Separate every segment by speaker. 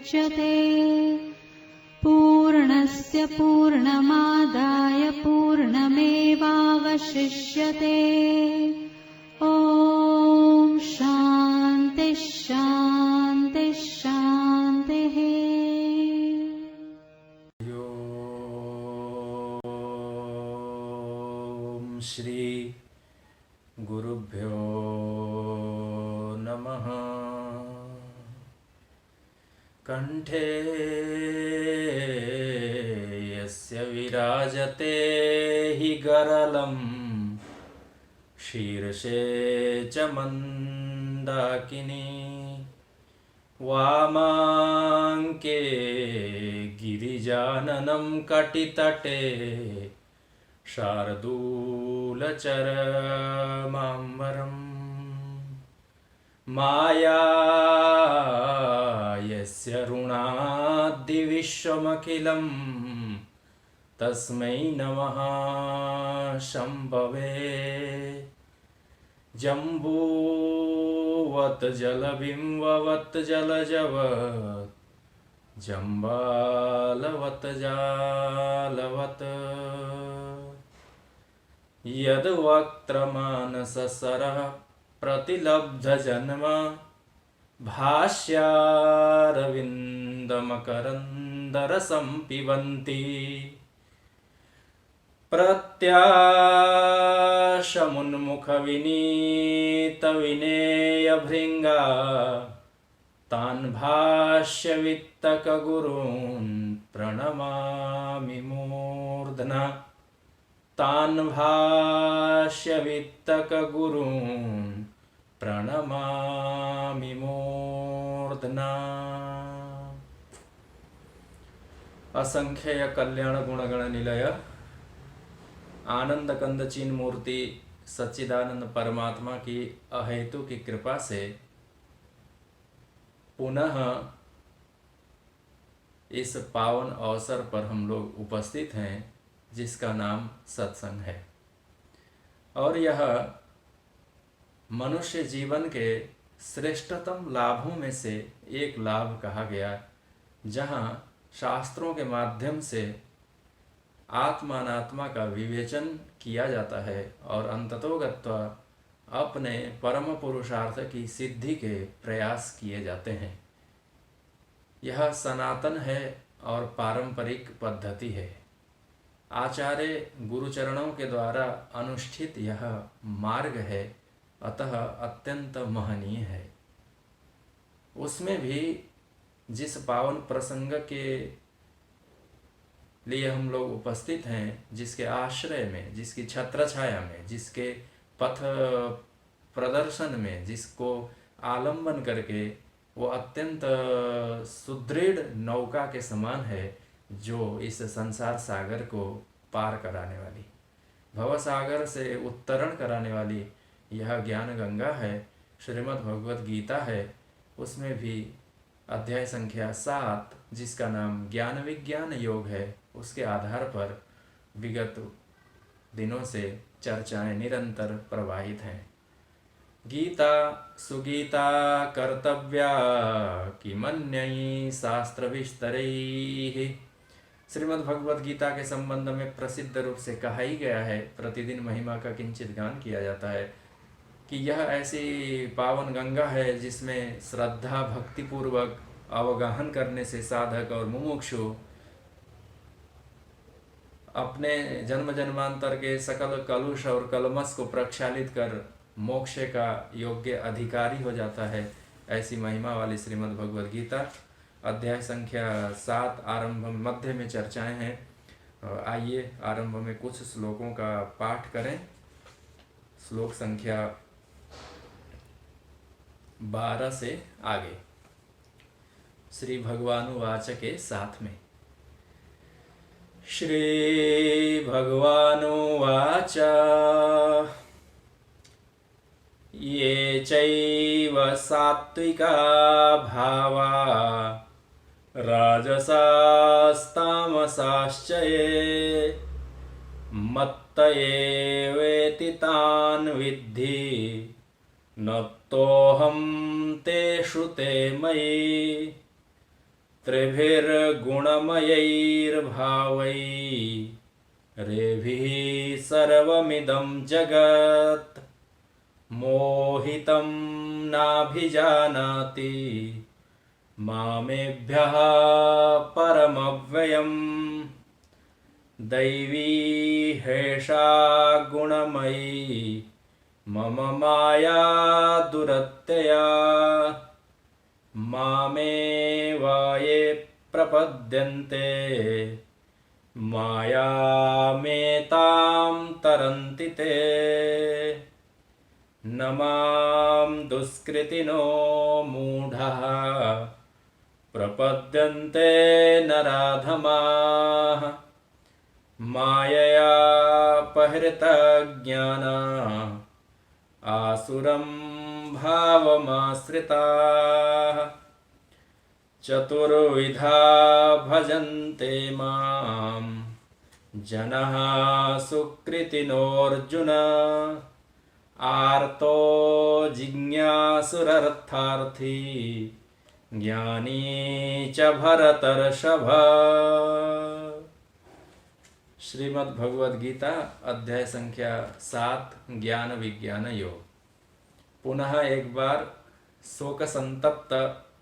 Speaker 1: मुच्यते। पूर्णस्य पूर्णमादाय पूर्णमेवावशिष्यते। ॐ शान्ति शान्ति शान्तिः।
Speaker 2: ॐ श्री गुरुभ्यो नमः। कंठे यस्य विराजते हि गरलं शीर्षे च मन्दाकिनी। वामाङ्के गिरिजाननं कटितटे शार्दूलचरमाम्बरम्। माया यस्य ऋणाद्धि विश्वमखिलं तस्मै नमः शम्भवे। जम्बूवत् जलबिम्बवत् जलजवत् जम्बालवत् जालवत् यद्वक्त्रमानससरः प्रतिलब्धजन्म भाष्यारविन्दमकरन्दरसं पिबन्ति। प्रत्याशमुन्मुखविनीतविनेयभृङ्गा तान् भाष्यवित्तकगुरून् प्रणमामि मूर्ध्ना। तान् भाष्यवित्तकगुरून् प्रणमामि मूर्ध्ना। असंख्य कल्याण गुणगण निलय आनंद कंद चीन मूर्ति सच्चिदानंद परमात्मा की अहेतु की कृपा से पुनः इस पावन अवसर पर हम लोग उपस्थित हैं, जिसका नाम सत्संग है। और यह मनुष्य जीवन के श्रेष्ठतम लाभों में से एक लाभ कहा गया, जहाँ शास्त्रों के माध्यम से आत्मानात्मा का विवेचन किया जाता है और अंततोगत्वा अपने परम पुरुषार्थ की सिद्धि के प्रयास किए जाते हैं। यह सनातन है और पारंपरिक पद्धति है। आचार्य गुरुचरणों के द्वारा अनुष्ठित यह मार्ग है, अतः अत्यंत महनीय है। उसमें भी जिस पावन प्रसंग के लिए हम लोग उपस्थित हैं, जिसके आश्रय में, जिसकी छत्र छाया में, जिसके पथ प्रदर्शन में, जिसको आलंबन करके वो अत्यंत सुदृढ़ नौका के समान है, जो इस संसार सागर को पार कराने वाली, भव सागर से उत्तरण कराने वाली यह ज्ञान गंगा है, श्रीमद् भगवत गीता है। उसमें भी अध्याय संख्या 7, जिसका नाम ज्ञान विज्ञान योग है, उसके आधार पर विगत दिनों से चर्चाएं निरंतर प्रवाहित हैं। गीता सुगीता कर्तव्या किमन्यै शास्त्र विस्तरैः। श्रीमद् भगवत गीता के संबंध में प्रसिद्ध रूप से कहा ही गया है, प्रतिदिन महिमा का किंचित गान किया जाता है कि यह ऐसी पावन गंगा है जिसमें श्रद्धा भक्ति पूर्वक अवगाहन करने से साधक और मुमुक्षु अपने जन्म जन्मांतर के सकल कलुष और कलमस को प्रक्षालित कर मोक्ष का योग्य अधिकारी हो जाता है। ऐसी महिमा वाली श्रीमद् भगवद गीता अध्याय संख्या 7 आरंभ मध्य में चर्चाएं हैं। आइए आरंभ में कुछ श्लोकों का पाठ करें। श्लोक संख्या 12 से आगे श्री भगवानुवाच के साथ में। श्री भगवानुवाच ये चैव सात्विका भावा राजसास्तामसाश्च ये मत्त एवेति तान् विद्धि न तोऽहं तेषु ते मयि रेभिः सर्वमिदं जगत् मोहितं नाभिजानाति मामेभ्यः परमव्ययम् दैवी हेषा गुणमयी मम माया दुरत्यया मामेवाये प्रपद्यन्ते मायामेतां तरन्ति ते न मां दुष्कृतिनो मूढः प्रपद्यन्ते नराधमाः मायया पहृतज्ञाना आसुरं भावमाश्रिताः चतुर्विधा भजन्ते मां जनः सुकृतिनोऽर्जुन आर्तो जिज्ञासुरर्थार्थी ज्ञानी च भरतर्षभ। श्रीमद् भगवद गीता अध्याय संख्या 7 ज्ञान विज्ञान योग। पुनः एक बार शोक संतप्त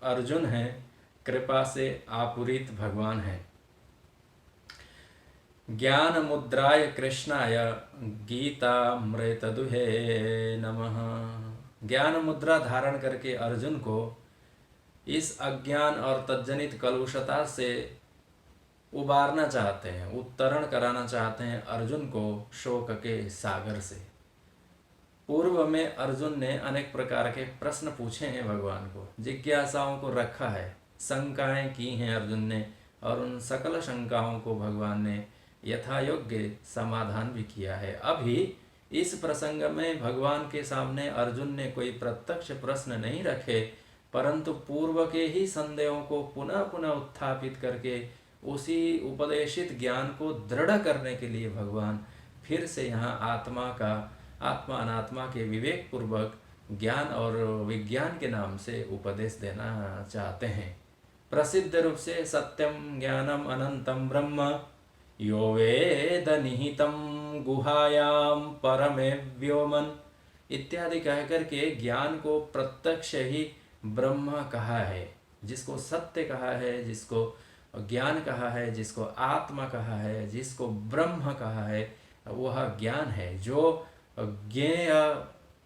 Speaker 2: अर्जुन है, कृपा से आपूरित भगवान है। ज्ञान मुद्राय कृष्णाय गीतामृतदुहे नमः। ज्ञान मुद्रा धारण करके अर्जुन को इस अज्ञान और तज्जनित कलुषता से उबारना चाहते हैं, उत्तरण कराना चाहते हैं अर्जुन को शोक के सागर से। पूर्व में अर्जुन ने अनेक प्रकार के प्रश्न पूछे हैं भगवान को, जिज्ञासाओं को रखा है, शंकाएं की हैं अर्जुन ने, और उन सकल शंकाओं को भगवान ने यथा योग्य समाधान भी किया है। अभी इस प्रसंग में भगवान के सामने अर्जुन ने कोई प्रत्यक्ष प्रश्न नहीं रखे, परंतु पूर्व के ही संदेहों को पुनः पुनः उत्थापित करके उसी उपदेशित ज्ञान को दृढ़ करने के लिए भगवान फिर से यहाँ आत्मा अनात्मा के विवेक पूर्वक ज्ञान और विज्ञान के नाम से उपदेश देना चाहते हैं। प्रसिद्ध रूप से सत्यम ज्ञानम अनंतम ब्रह्म यो वेद निहितम गुहायाम परमे व्योमन इत्यादि कहकर के ज्ञान को प्रत्यक्ष ही ब्रह्म कहा है, जिसको सत्य कहा है, जिसको ज्ञान कहा है, जिसको आत्मा कहा है, जिसको ब्रह्म कहा है, वह ज्ञान है जो ज्ञेय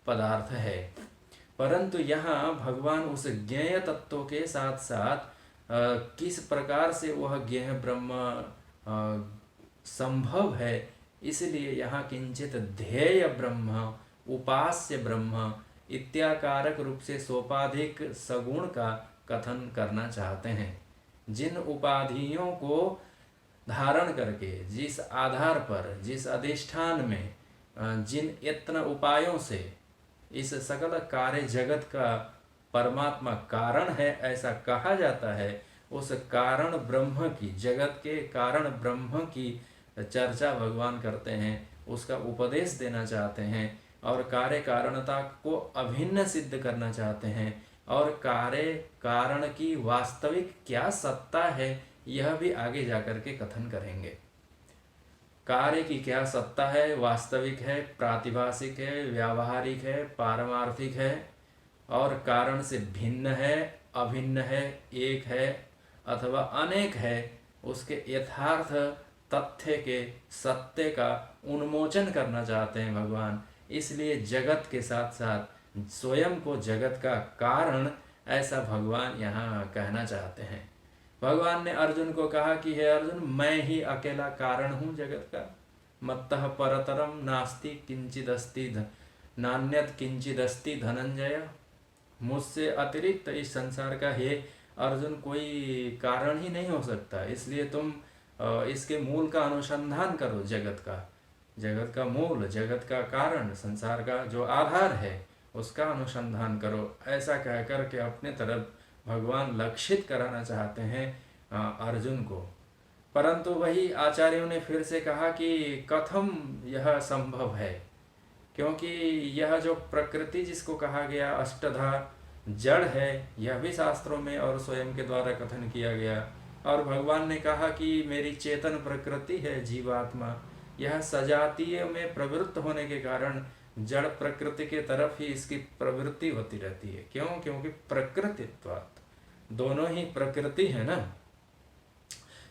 Speaker 2: पदार्थ है। परंतु यहाँ भगवान उस ज्ञेय तत्व के साथ साथ किस प्रकार से वह ज्ञेय ब्रह्म संभव है, इसलिए यहाँ किंचित ध्येय ब्रह्म, उपास्य ब्रह्म इत्याकारक रूप से सोपाधिक सगुण का कथन करना चाहते हैं। जिन उपाधियों को धारण करके, जिस आधार पर, जिस अधिष्ठान में, जिन यत्न उपायों से इस सकल कार्य जगत का परमात्मा कारण है ऐसा कहा जाता है, उस कारण ब्रह्म की, जगत के कारण ब्रह्म की चर्चा भगवान करते हैं, उसका उपदेश देना चाहते हैं और कार्य कारणता को अभिन्न सिद्ध करना चाहते हैं, और कार्य कारण की वास्तविक क्या सत्ता है यह भी आगे जाकर के कथन करेंगे। कार्य की क्या सत्ता है, वास्तविक है, प्रातिभासिक है, व्यावहारिक है, पारमार्थिक है, और कारण से भिन्न है, अभिन्न है, एक है अथवा अनेक है, उसके यथार्थ तथ्य के सत्य का उन्मोचन करना चाहते हैं भगवान। इसलिए जगत के साथ साथ स्वयं को जगत का कारण ऐसा भगवान यहाँ कहना चाहते हैं। भगवान ने अर्जुन को कहा कि हे अर्जुन, मैं ही अकेला कारण हूँ जगत का, मत्तः परतरम नास्ति किंचिदस्ति नान्यत किंचिदस्ति धनंजय। मुझसे अतिरिक्त इस संसार का हे अर्जुन कोई कारण ही नहीं हो सकता, इसलिए तुम इसके मूल का अनुसंधान करो। जगत का मूल, जगत का कारण, संसार का जो आधार है उसका अनुसंधान करो। ऐसा कह कर के अपने तरफ भगवान लक्षित कराना चाहते हैं अर्जुन को। परंतु वही आचार्यों ने फिर से कहा कि कथम यह संभव है, क्योंकि यह जो प्रकृति जिसको कहा गया अष्टधा जड़ है, यह भी शास्त्रों में और स्वयं के द्वारा कथन किया गया। और भगवान ने कहा कि मेरी चेतन प्रकृति है जीवात्मा, यह सजातीय में प्रवृत्त होने के कारण जड़ प्रकृति के तरफ ही इसकी प्रवृत्ति होती रहती है। क्यों? क्योंकि प्रकृतित्वात्, दोनों ही प्रकृति है ना।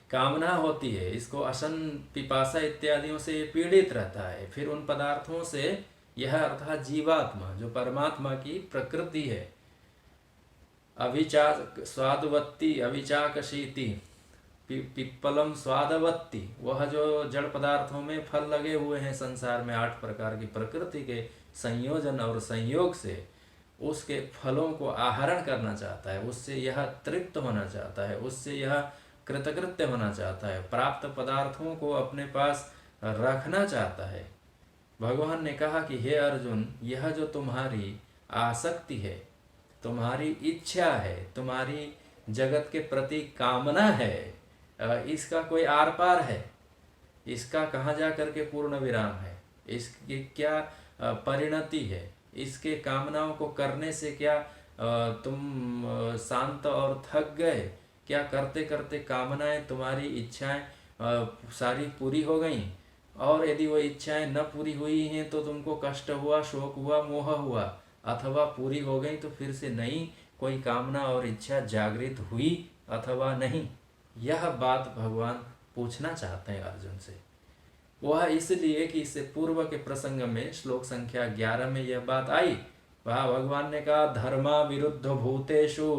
Speaker 2: कामना होती है, इसको असन पिपासा इत्यादियों से पीड़ित रहता है, फिर उन पदार्थों से यह अर्थात जीवात्मा जो परमात्मा की प्रकृति है, अभिचा स्वादवत्ती अभिचाकशीति पिप्पलम स्वादवत्ती, वह जो जड़ पदार्थों में फल लगे हुए हैं संसार में 8 प्रकार की प्रकृति के संयोजन और संयोग से उसके फलों को आहरण करना चाहता है, उससे यह तृप्त होना चाहता है, उससे यह कृतकृत्य होना चाहता है, प्राप्त पदार्थों को अपने पास रखना चाहता है। भगवान ने कहा कि हे अर्जुन, यह जो तुम्हारी आसक्ति है, तुम्हारी इच्छा है, तुम्हारी जगत के प्रति कामना है, इसका कोई आर पार है? इसका कहाँ जा करके पूर्ण विराम है? इसकी क्या परिणति है? इसके कामनाओं को करने से क्या तुम शांत और थक गए? क्या करते करते कामनाएं, तुम्हारी इच्छाएं सारी पूरी हो गई? और यदि वो इच्छाएं न पूरी हुई हैं तो तुमको कष्ट हुआ, शोक हुआ, मोह हुआ, अथवा पूरी हो गई तो फिर से नई कोई कामना और इच्छा जागृत हुई अथवा नहीं? यह बात भगवान पूछना चाहते हैं अर्जुन से। वह इसलिए कि इससे पूर्व के प्रसंग में श्लोक संख्या 11 में यह बात आई। वहाँ भगवान ने कहा धर्मा विरुद्ध भूतेषु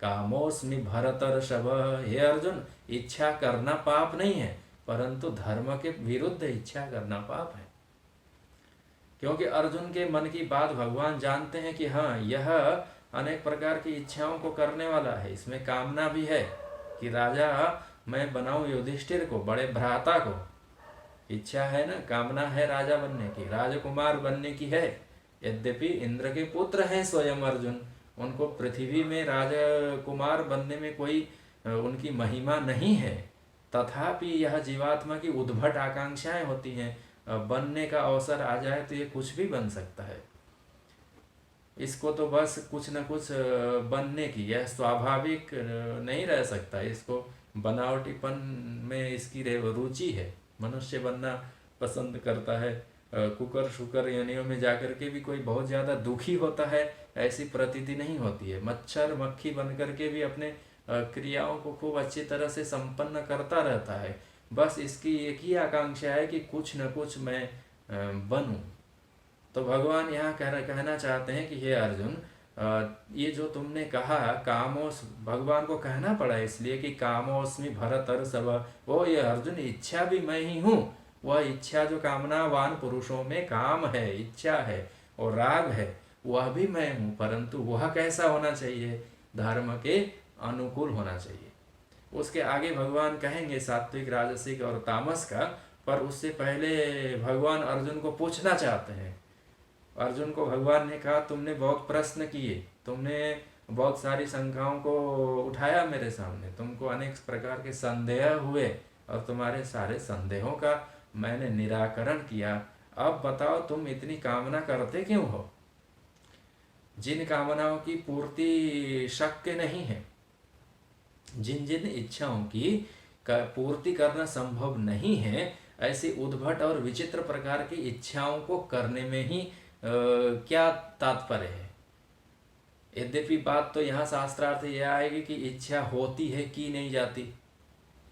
Speaker 2: कामोस्मि भरतर्षभ। हे अर्जुन, इच्छा करना पाप नहीं है, परंतु धर्म के विरुद्ध इच्छा करना पाप है। क्योंकि अर्जुन के मन की बात भगवान जानते हैं कि हाँ, यह अनेक प्रकार की इच्छाओं को करने वाला है। इसमें कामना भी है कि राजा मैं बनाऊं युधिष्ठिर को, बड़े भ्राता को। इच्छा है ना, कामना है राजा बनने की, राजकुमार बनने की है। यद्यपि इंद्र के पुत्र हैं स्वयं अर्जुन, उनको पृथ्वी में राजकुमार बनने में कोई उनकी महिमा नहीं है, तथापि यह जीवात्मा की उद्भट आकांक्षाएं होती हैं। बनने का अवसर आ जाए तो ये कुछ भी बन सकता है। इसको तो बस कुछ न कुछ बनने की, यह स्वाभाविक नहीं रह सकता। इसको बनावटीपन में इसकी रुचि है। मनुष्य बनना पसंद करता है। कुकर शुकर योनियों में जाकर के भी कोई बहुत ज़्यादा दुखी होता है ऐसी प्रतीति नहीं होती है। मच्छर मक्खी बन करके भी अपने क्रियाओं को खूब अच्छी तरह से संपन्न करता रहता है। बस इसकी एक ही आकांक्षा है कि कुछ न कुछ मैं बनूं। तो भगवान यहाँ कहना चाहते हैं कि हे अर्जुन, ये जो तुमने कहा कामोस, भगवान को कहना पड़ा इसलिए कि कामोस्मि भरतर्षभ, वो ये अर्जुन इच्छा भी मैं ही हूँ। वह इच्छा जो कामनावान पुरुषों में काम है, इच्छा है और राग है, वह भी मैं हूँ, परंतु वह कैसा होना चाहिए? धर्म के अनुकूल होना चाहिए। उसके आगे भगवान कहेंगे सात्विक, राजसिक और तामस का, पर उससे पहले भगवान अर्जुन को पूछना चाहते हैं। अर्जुन को भगवान ने कहा तुमने बहुत प्रश्न किए, तुमने बहुत सारी शंकाओं को उठाया मेरे सामने, तुमको अनेक प्रकार के संदेह हुए और तुम्हारे सारे संदेहों का मैंने निराकरण किया। अब बताओ तुम इतनी कामना करते क्यों हो? जिन कामनाओं की पूर्ति शक्य नहीं है, जिन जिन इच्छाओं की पूर्ति करना संभव नहीं है, ऐसी उद्भट और विचित्र प्रकार की इच्छाओं को करने में ही क्या तात्पर्य है? यद्यपि बात तो यहाँ शास्त्रार्थ यह आएगी कि इच्छा होती है कि नहीं जाती,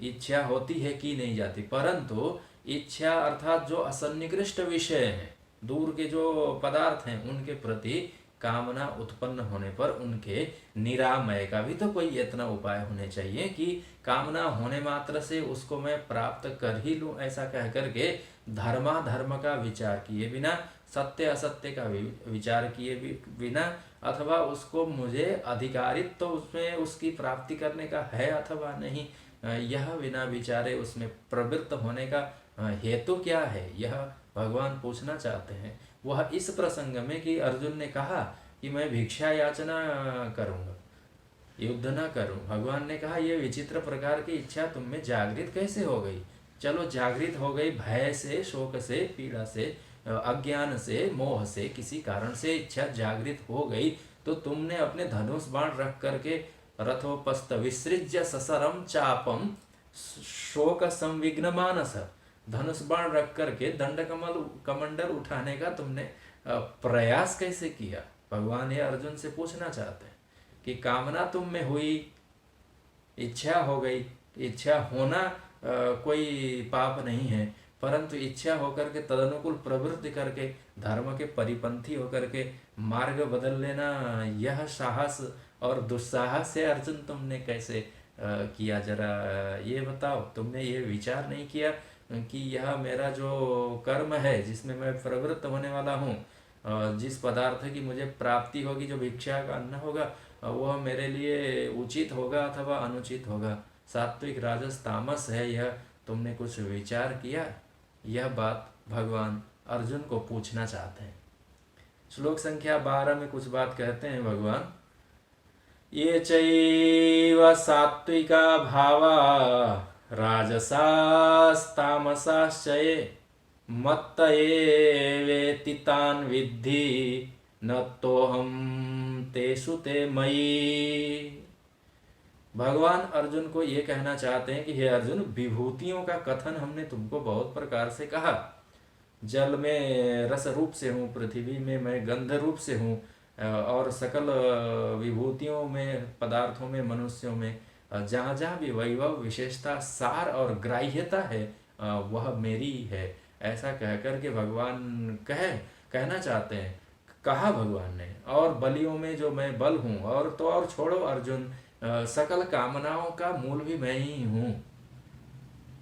Speaker 2: इच्छा होती है कि नहीं जाती, परंतु इच्छा अर्थात जो असन्निकृष्ट विषय हैं, दूर के जो पदार्थ हैं, उनके प्रति कामना उत्पन्न होने पर उनके निरामय का भी तो कोई इतना उपाय होने चाहिए कि कामना होने मात्र से उसको मैं प्राप्त कर ही लूँ, ऐसा कह करके धर्माधर्म का विचार किए बिना, सत्य असत्य का विचार किए बिना, अथवा उसको मुझे अधिकारित तो उसमें उसकी प्राप्ति करने का है अथवा नहीं, यह बिना विचारे उसमें प्रवृत्त होने का हेतु क्या है, यह भगवान पूछना चाहते हैं। वह इस प्रसंग में कि अर्जुन ने कहा कि मैं भिक्षा याचना करूंगा, युद्ध न करूं। भगवान ने कहा यह विचित्र प्रकार की इच्छा तुम में जागृत कैसे हो गई? चलो जागृत हो गई, भय से, शोक से, पीड़ा से, अज्ञान से, मोह से, किसी कारण से इच्छा जागृत हो गई तो तुमने अपने धनुष बाण रख करके रथोपस्थ विसृज्य ससरम चापम शोक संविघ्न मानस, धनुष बाण रख करके दंड कमंडल उठाने का तुमने प्रयास कैसे किया। भगवान ये अर्जुन से पूछना चाहते हैं कि कामना तुम में हुई, इच्छा हो गई, इच्छा होना कोई पाप नहीं है, परंतु इच्छा होकर के तदनुकूल प्रवृत्ति करके धर्म के परिपंथी होकर के मार्ग बदल लेना, यह साहस और दुस्साहस से अर्जुन तुमने कैसे किया, जरा ये बताओ। तुमने ये विचार नहीं किया कि यह मेरा जो कर्म है जिसमें मैं प्रवृत्त होने वाला हूँ, जिस पदार्थ की मुझे प्राप्ति होगी, जो भिक्षा का अन्न होगा, वह मेरे लिए उचित होगा अथवा अनुचित होगा, सात्विक राजस तामस है, यह तुमने कुछ विचार किया। यह बात भगवान अर्जुन को पूछना चाहते हैं। श्लोक संख्या 12 में कुछ बात कहते हैं भगवान, ये चैव सात्विका भावा राजसास्तामसाश्चये मत्त एवेति तान् विद्धि न तोहम तेषु ते मयि। भगवान अर्जुन को ये कहना चाहते हैं कि हे अर्जुन, विभूतियों का कथन हमने तुमको बहुत प्रकार से कहा। जल में रस रूप से हूँ, पृथ्वी में मैं गंध रूप से हूँ, और सकल विभूतियों में, पदार्थों में, मनुष्यों में जहाँ जहाँ भी वैभव, विशेषता, सार और ग्राह्यता है वह मेरी है। ऐसा कह कर के भगवान कहना चाहते हैं, कहा भगवान ने। और बलियों में जो मैं बल हूँ, और तो और छोड़ो अर्जुन, सकल कामनाओं का मूल भी मैं ही हूँ।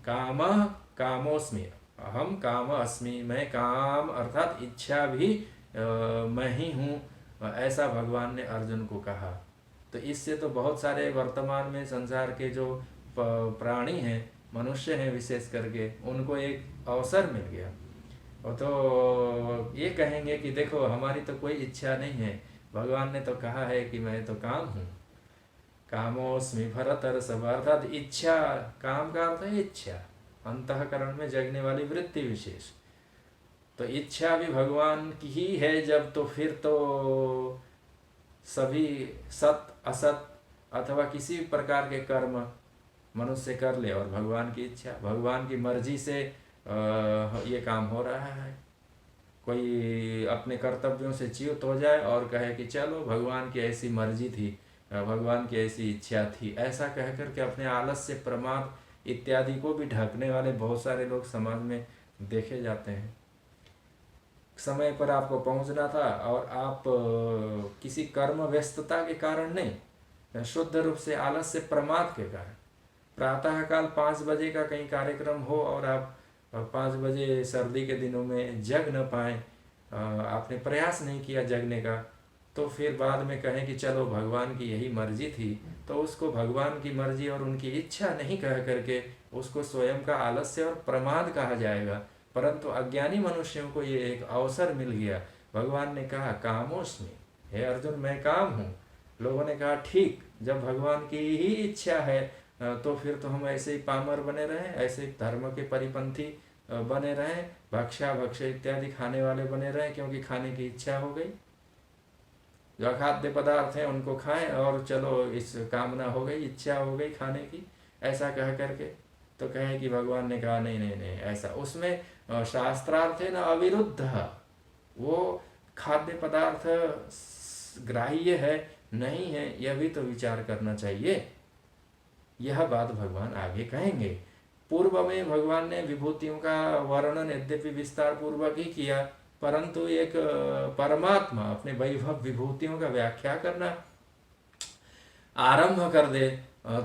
Speaker 2: कामोस्मि, अहम काम अस्मि, मैं काम अर्थात इच्छा भी मैं ही हूँ, ऐसा भगवान ने अर्जुन को कहा। तो इससे तो बहुत सारे वर्तमान में संसार के जो प्राणी हैं, मनुष्य हैं विशेष करके, उनको एक अवसर मिल गया। और तो ये कहेंगे कि देखो हमारी तो कोई इच्छा नहीं है, भगवान ने तो कहा है कि मैं तो काम हूँ। कामोस्मि भरतर्षभ, अर्थात इच्छा, काम का अर्थ है इच्छा, अंतःकरण में जगने वाली वृत्ति विशेष। तो इच्छा भी भगवान की ही है जब, तो फिर तो सभी सत असत अथवा किसी भी प्रकार के कर्म मनुष्य कर ले, और भगवान की इच्छा, भगवान की मर्जी से ये काम हो रहा है। कोई अपने कर्तव्यों से च्युत हो जाए और कहे कि चलो भगवान की ऐसी मर्जी थी, भगवान की ऐसी इच्छा थी, ऐसा कह कर के अपने आलस्य, प्रमाद इत्यादि को भी ढकने वाले बहुत सारे लोग समाज में देखे जाते हैं। समय पर आपको पहुंचना था और आप किसी कर्म व्यस्तता के कारण नहीं, शुद्ध रूप से आलस्य, प्रमाद के कारण, प्रातःकाल 5 बजे का कहीं कार्यक्रम हो और आप 5 बजे सर्दी के दिनों में जग न पाए, आपने प्रयास नहीं किया जगने का, तो फिर बाद में कहें कि चलो भगवान की यही मर्जी थी, तो उसको भगवान की मर्जी और उनकी इच्छा नहीं कह करके उसको स्वयं का आलस्य और प्रमाद कहा जाएगा। परंतु अज्ञानी मनुष्यों को ये एक अवसर मिल गया। भगवान ने कहा कामोस्मि, हे अर्जुन मैं काम हूँ। लोगों ने कहा ठीक, जब भगवान की ही इच्छा है तो फिर तो हम ऐसे ही पामर बने रहें, ऐसे धर्म के परिपंथी बने रहें, भक्षा भक्ष्य इत्यादि खाने वाले बने रहें, क्योंकि खाने की इच्छा हो गई, जो अखाद्य पदार्थ हैं उनको खाएं और चलो इस कामना हो गई, इच्छा हो गई खाने की, ऐसा कह करके। तो कहे कि भगवान ने कहा नहीं नहीं नहीं, ऐसा उसमें शास्त्रार्थ है ना अविरुद्ध, वो खाद्य पदार्थ ग्राह्य है नहीं है, यह भी तो विचार करना चाहिए। यह बात भगवान आगे कहेंगे। पूर्व में भगवान ने विभूतियों का वर्णन यद्यपि विस्तार पूर्वक ही किया, परंतु एक परमात्मा अपने वैभव विभूतियों का व्याख्या करना आरंभ कर दे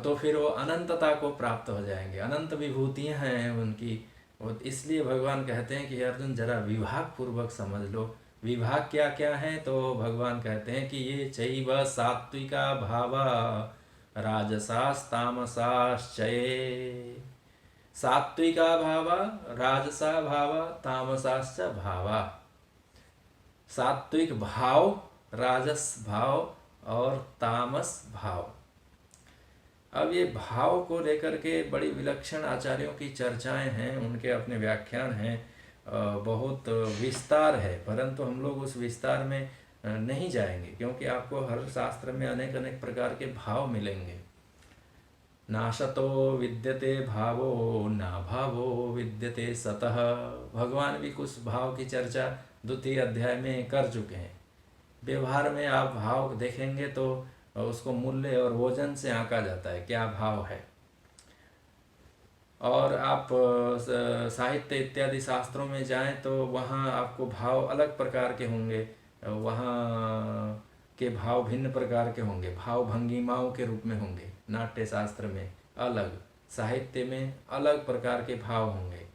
Speaker 2: तो फिर वो अनंतता को प्राप्त हो जाएंगे। अनंत विभूतियां हैं उनकी, इसलिए भगवान कहते हैं कि अर्जुन जरा विभाग पूर्वक समझ लो। विभाग क्या क्या है, तो भगवान कहते हैं कि ये चैव सात्विका भावा राजसास्तामसाश्चये, सात्विका भावा, राजसा भावा, तामसाश्च भावा। सात्विक भाव, राजस भाव और तामस भाव। अब ये भाव को लेकर के बड़ी विलक्षण आचार्यों की चर्चाएं हैं, उनके अपने व्याख्यान हैं, बहुत विस्तार है, परंतु हम लोग उस विस्तार में नहीं जाएंगे, क्योंकि आपको हर शास्त्र में अनेक अनेक प्रकार के भाव मिलेंगे। नाशतो विद्यते भावो ना भावो विद्यते सतः। भगवान भी कुछ भाव की चर्चा द्वितीय अध्याय में कर चुके हैं। व्यवहार में आप भाव देखेंगे तो उसको मूल्य और वजन से आंका जाता है, क्या भाव है। और आप साहित्य इत्यादि शास्त्रों में जाएं तो वहाँ आपको भाव अलग प्रकार के होंगे, वहाँ के भाव भिन्न प्रकार के होंगे, भाव भंगिमाओं के रूप में होंगे। नाट्य शास्त्र में अलग, साहित्य में अलग प्रकार के भाव होंगे,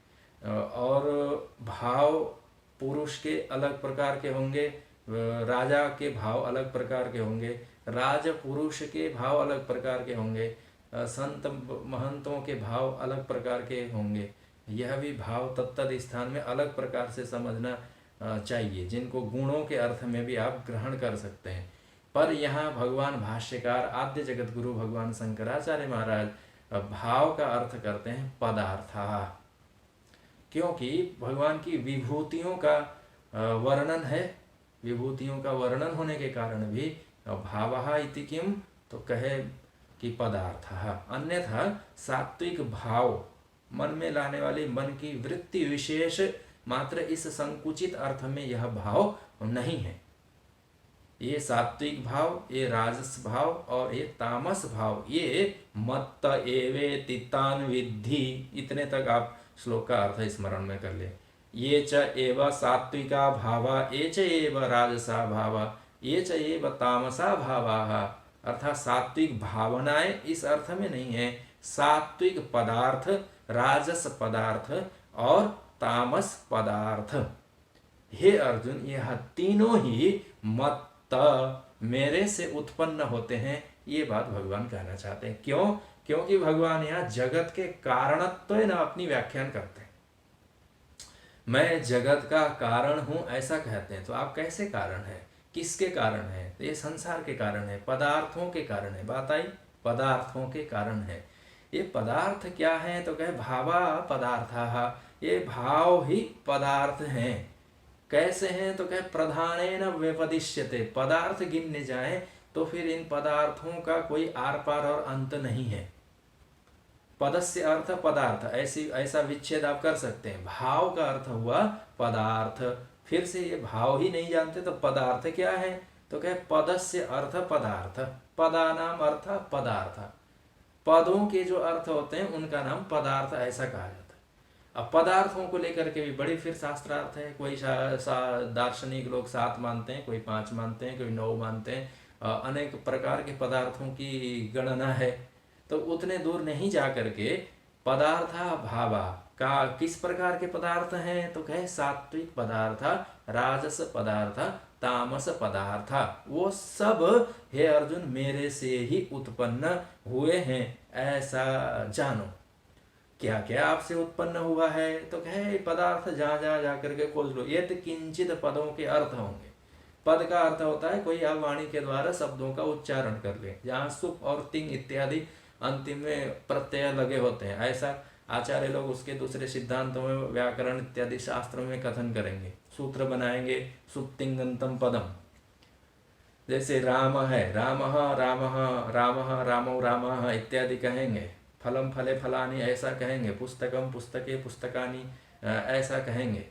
Speaker 2: और भाव पुरुष के अलग प्रकार के होंगे, राजा के भाव अलग प्रकार के होंगे, राज पुरुष के भाव अलग प्रकार के होंगे, संत महंतों के भाव अलग प्रकार के होंगे। यह भी भाव तत्त स्थान में अलग प्रकार से समझना चाहिए, जिनको गुणों के अर्थ में भी आप ग्रहण कर सकते हैं। पर यहाँ भगवान भाष्यकार आद्य जगत गुरु भगवान शंकराचार्य महाराज भाव का अर्थ करते हैं पदार्थ, क्योंकि भगवान की विभूतियों का वर्णन है। विभूतियों का वर्णन होने के कारण भी भावः इति किम, तो कहे कि पदार्थः। अन्यथा सात्विक भाव मन में लाने वाली मन की वृत्ति विशेष मात्र इस संकुचित अर्थ में यह भाव नहीं है। ये सात्विक भाव, ये राजस भाव और ये तामस भाव, ये मत्त एवेति तान् विद्धि। इतने तक आप श्लोक का अर्थ स्मरण में कर ले। ये च एव सात्विका भावा, ये च एव राजसा भावा, ये च एव तामसा भावाः। अर्थात सात्विक भावनाएं इस अर्थ में नहीं है, सात्विक पदार्थ, राजस पदार्थ और तामस पदार्थ। हे अर्जुन, यह तीनों ही मत्त मेरे से उत्पन्न होते हैं, ये बात भगवान कहना चाहते हैं। क्यों? क्योंकि भगवान यहाँ जगत के कारणत्व न अपनी व्याख्यान करते हैं। मैं जगत का कारण हूं ऐसा कहते हैं, तो आप कैसे कारण है, किसके कारण है? तो ये संसार के कारण है, पदार्थों के कारण है। बात आई, पदार्थों के कारण है। ये पदार्थ क्या है? तो कहे भावा पदार्थाः, ये भाव ही पदार्थ हैं। कैसे हैं? तो कहे प्रधानेन व्यपदिश्यते। पदार्थ गिनने जाए तो फिर इन पदार्थों का कोई आर पार और अंत नहीं है। पदस्य अर्थ पदार्थ, ऐसा विच्छेद आप कर सकते हैं। भाव का अर्थ हुआ पदार्थ। फिर से ये भाव ही नहीं जानते तो पदार्थ क्या है? तो कहे पदस्य अर्थ पदार्थ, पदानाम अर्थ पदार्थ। पदों के जो अर्थ होते हैं उनका नाम पदार्थ ऐसा कहा जाता है। अब पदार्थों को लेकर के भी बड़ी फिर शास्त्रार्थ है। कोई दार्शनिक लोग 7 मानते हैं, कोई 5 मानते हैं, कोई 9 मानते हैं। अनेक प्रकार के पदार्थों की गणना है। तो उतने दूर नहीं जा करके पदार्थ भावा का किस प्रकार के पदार्थ हैं? तो कहे सात्विक पदार्थ, राजस पदार्थ, तामस पदार्थ, वो सब हे अर्जुन मेरे से ही उत्पन्न हुए हैं, ऐसा जानो। क्या क्या आपसे उत्पन्न हुआ है? तो कहे पदार्थ जहाँ जहाँ जा करके खोज लो। ये तो किंचित पदों के अर्थ होंगे। पद का अर्थ होता है कोई आप वाणी के द्वारा शब्दों का उच्चारण कर ले, जहाँ सुप और तिंग इत्यादि अंतिम में प्रत्यय लगे होते हैं। ऐसा आचार्य लोग उसके दूसरे सिद्धांतों में व्याकरण इत्यादि शास्त्रों में कथन करेंगे, सूत्र बनाएंगे। सुप्तिंगंतम पदम, जैसे राम है, रामः रामः रामः रामो रामः इत्यादि कहेंगे। फलम फले फलानि ऐसा कहेंगे। पुस्तकम पुस्तके पुस्तकानि ऐसा कहेंगे।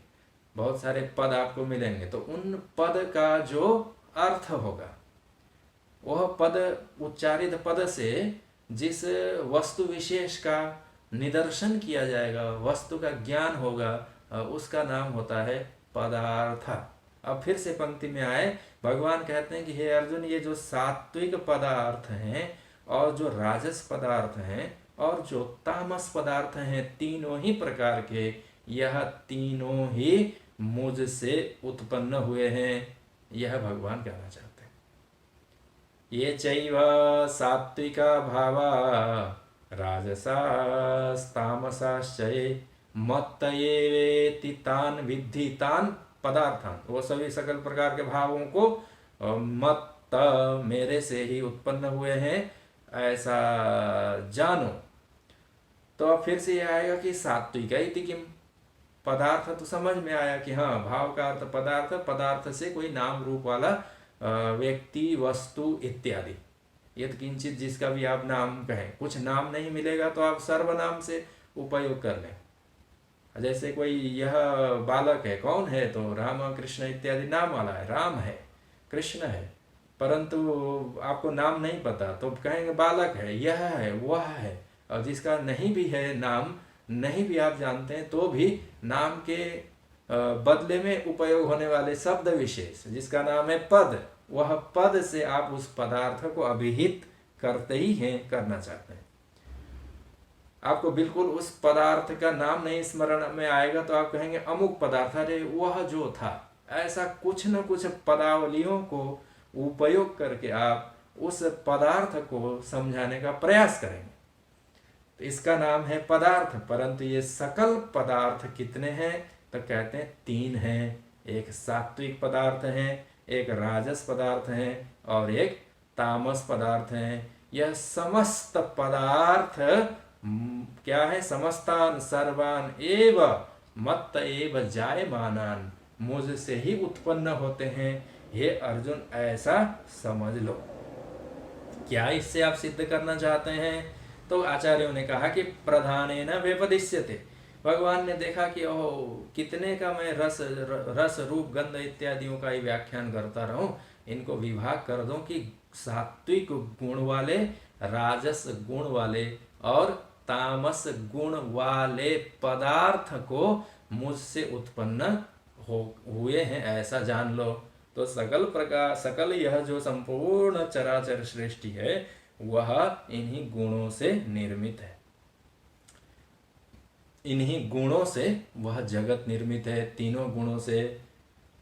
Speaker 2: बहुत सारे पद आपको मिलेंगे। तो उन पद का जो अर्थ होगा, वह पद, उच्चारित पद से जिस वस्तु विशेष का निदर्शन किया जाएगा, वस्तु का ज्ञान होगा, उसका नाम होता है पदार्थ। अब फिर से पंक्ति में आए, भगवान कहते हैं कि हे अर्जुन, ये जो सात्विक पदार्थ हैं और जो राजस पदार्थ हैं और जो तामस पदार्थ हैं, तीनों ही प्रकार के, यह तीनों ही मुझसे उत्पन्न हुए हैं, यह भगवान कहना चाहते हैं। ये चैव सात्विका भावा राजसास्तामसाश्चये मत्त एवेति तान् विद्धि तान् पदार्थान। वो सभी सकल प्रकार के भावों को मत्त मेरे से ही उत्पन्न हुए हैं, ऐसा जानो। तो अब फिर से यह आएगा कि सात्विक इति किम। पदार्थ तो समझ में आया कि हाँ, भाव का अर्थ पदार्थ, पदार्थ से कोई नाम रूप वाला व्यक्ति, वस्तु इत्यादि। यद किंचित जिसका भी आप नाम कहें, कुछ नाम नहीं मिलेगा तो आप सर्वनाम से उपयोग कर लें। जैसे कोई यह बालक है, कौन है, तो राम कृष्ण इत्यादि नाम वाला है, राम है, कृष्ण है, परंतु आपको नाम नहीं पता तो कहेंगे बालक है, यह है, वह है। और जिसका नहीं भी है नाम, नहीं भी आप जानते हैं, तो भी नाम के बदले में उपयोग होने वाले शब्द विशेष, जिसका नाम है पद, वह पद से आप उस पदार्थ को अभिहित करते ही हैं, करना चाहते हैं। आपको बिल्कुल उस पदार्थ का नाम नहीं स्मरण में आएगा तो आप कहेंगे अमुक पदार्थ, अरे वह जो था। ऐसा कुछ न कुछ पदावलियों को उपयोग करके आप उस पदार्थ को समझाने का प्रयास करेंगे, तो इसका नाम है पदार्थ। परंतु ये सकल पदार्थ कितने हैं, तो कहते हैं 3 हैं। एक सात्विक पदार्थ है, एक राजस पदार्थ है और एक तामस पदार्थ है। यह समस्त पदार्थ क्या है, समस्तान सर्वान एव मत्त एव जायमानान, मुझसे ही उत्पन्न होते हैं, हे अर्जुन ऐसा समझ लो। क्या इससे आप सिद्ध करना चाहते हैं, तो आचार्यों ने कहा कि प्रधानेन व्यपदिश्यते। भगवान ने देखा कि ओह कितने का मैं रस रूप गंध इत्यादियों का ही व्याख्यान करता रहूं, इनको विभाग कर दूं कि सात्विक गुण वाले, राजस गुण वाले और तामस गुण वाले पदार्थ को मुझसे उत्पन्न हुए हैं, ऐसा जान लो। तो सकल यह जो संपूर्ण चराचर सृष्टि है वह इन्हीं गुणों से निर्मित है, इन्हीं गुणों से वह जगत निर्मित है। तीनों गुणों से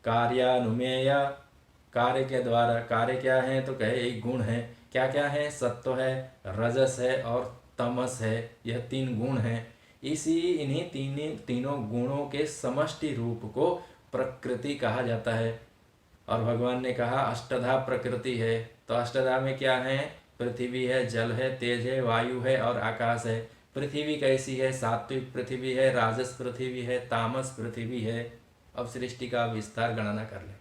Speaker 2: कार्यानुमेय, कार्य के द्वारा, कार्य क्या है तो कहे एक गुण है, क्या क्या है, सत्व है, रजस है और तमस है, यह 3 गुण हैं। इन्हीं तीनों गुणों के समष्टि रूप को प्रकृति कहा जाता है। और भगवान ने कहा अष्टधा प्रकृति है, तो अष्टधा में क्या है, पृथ्वी है, जल है, तेज है, वायु है और आकाश है। पृथ्वी कैसी है, सात्विक पृथ्वी है, राजस पृथ्वी है, तामस पृथ्वी है। अब सृष्टि का विस्तार गणना कर ले।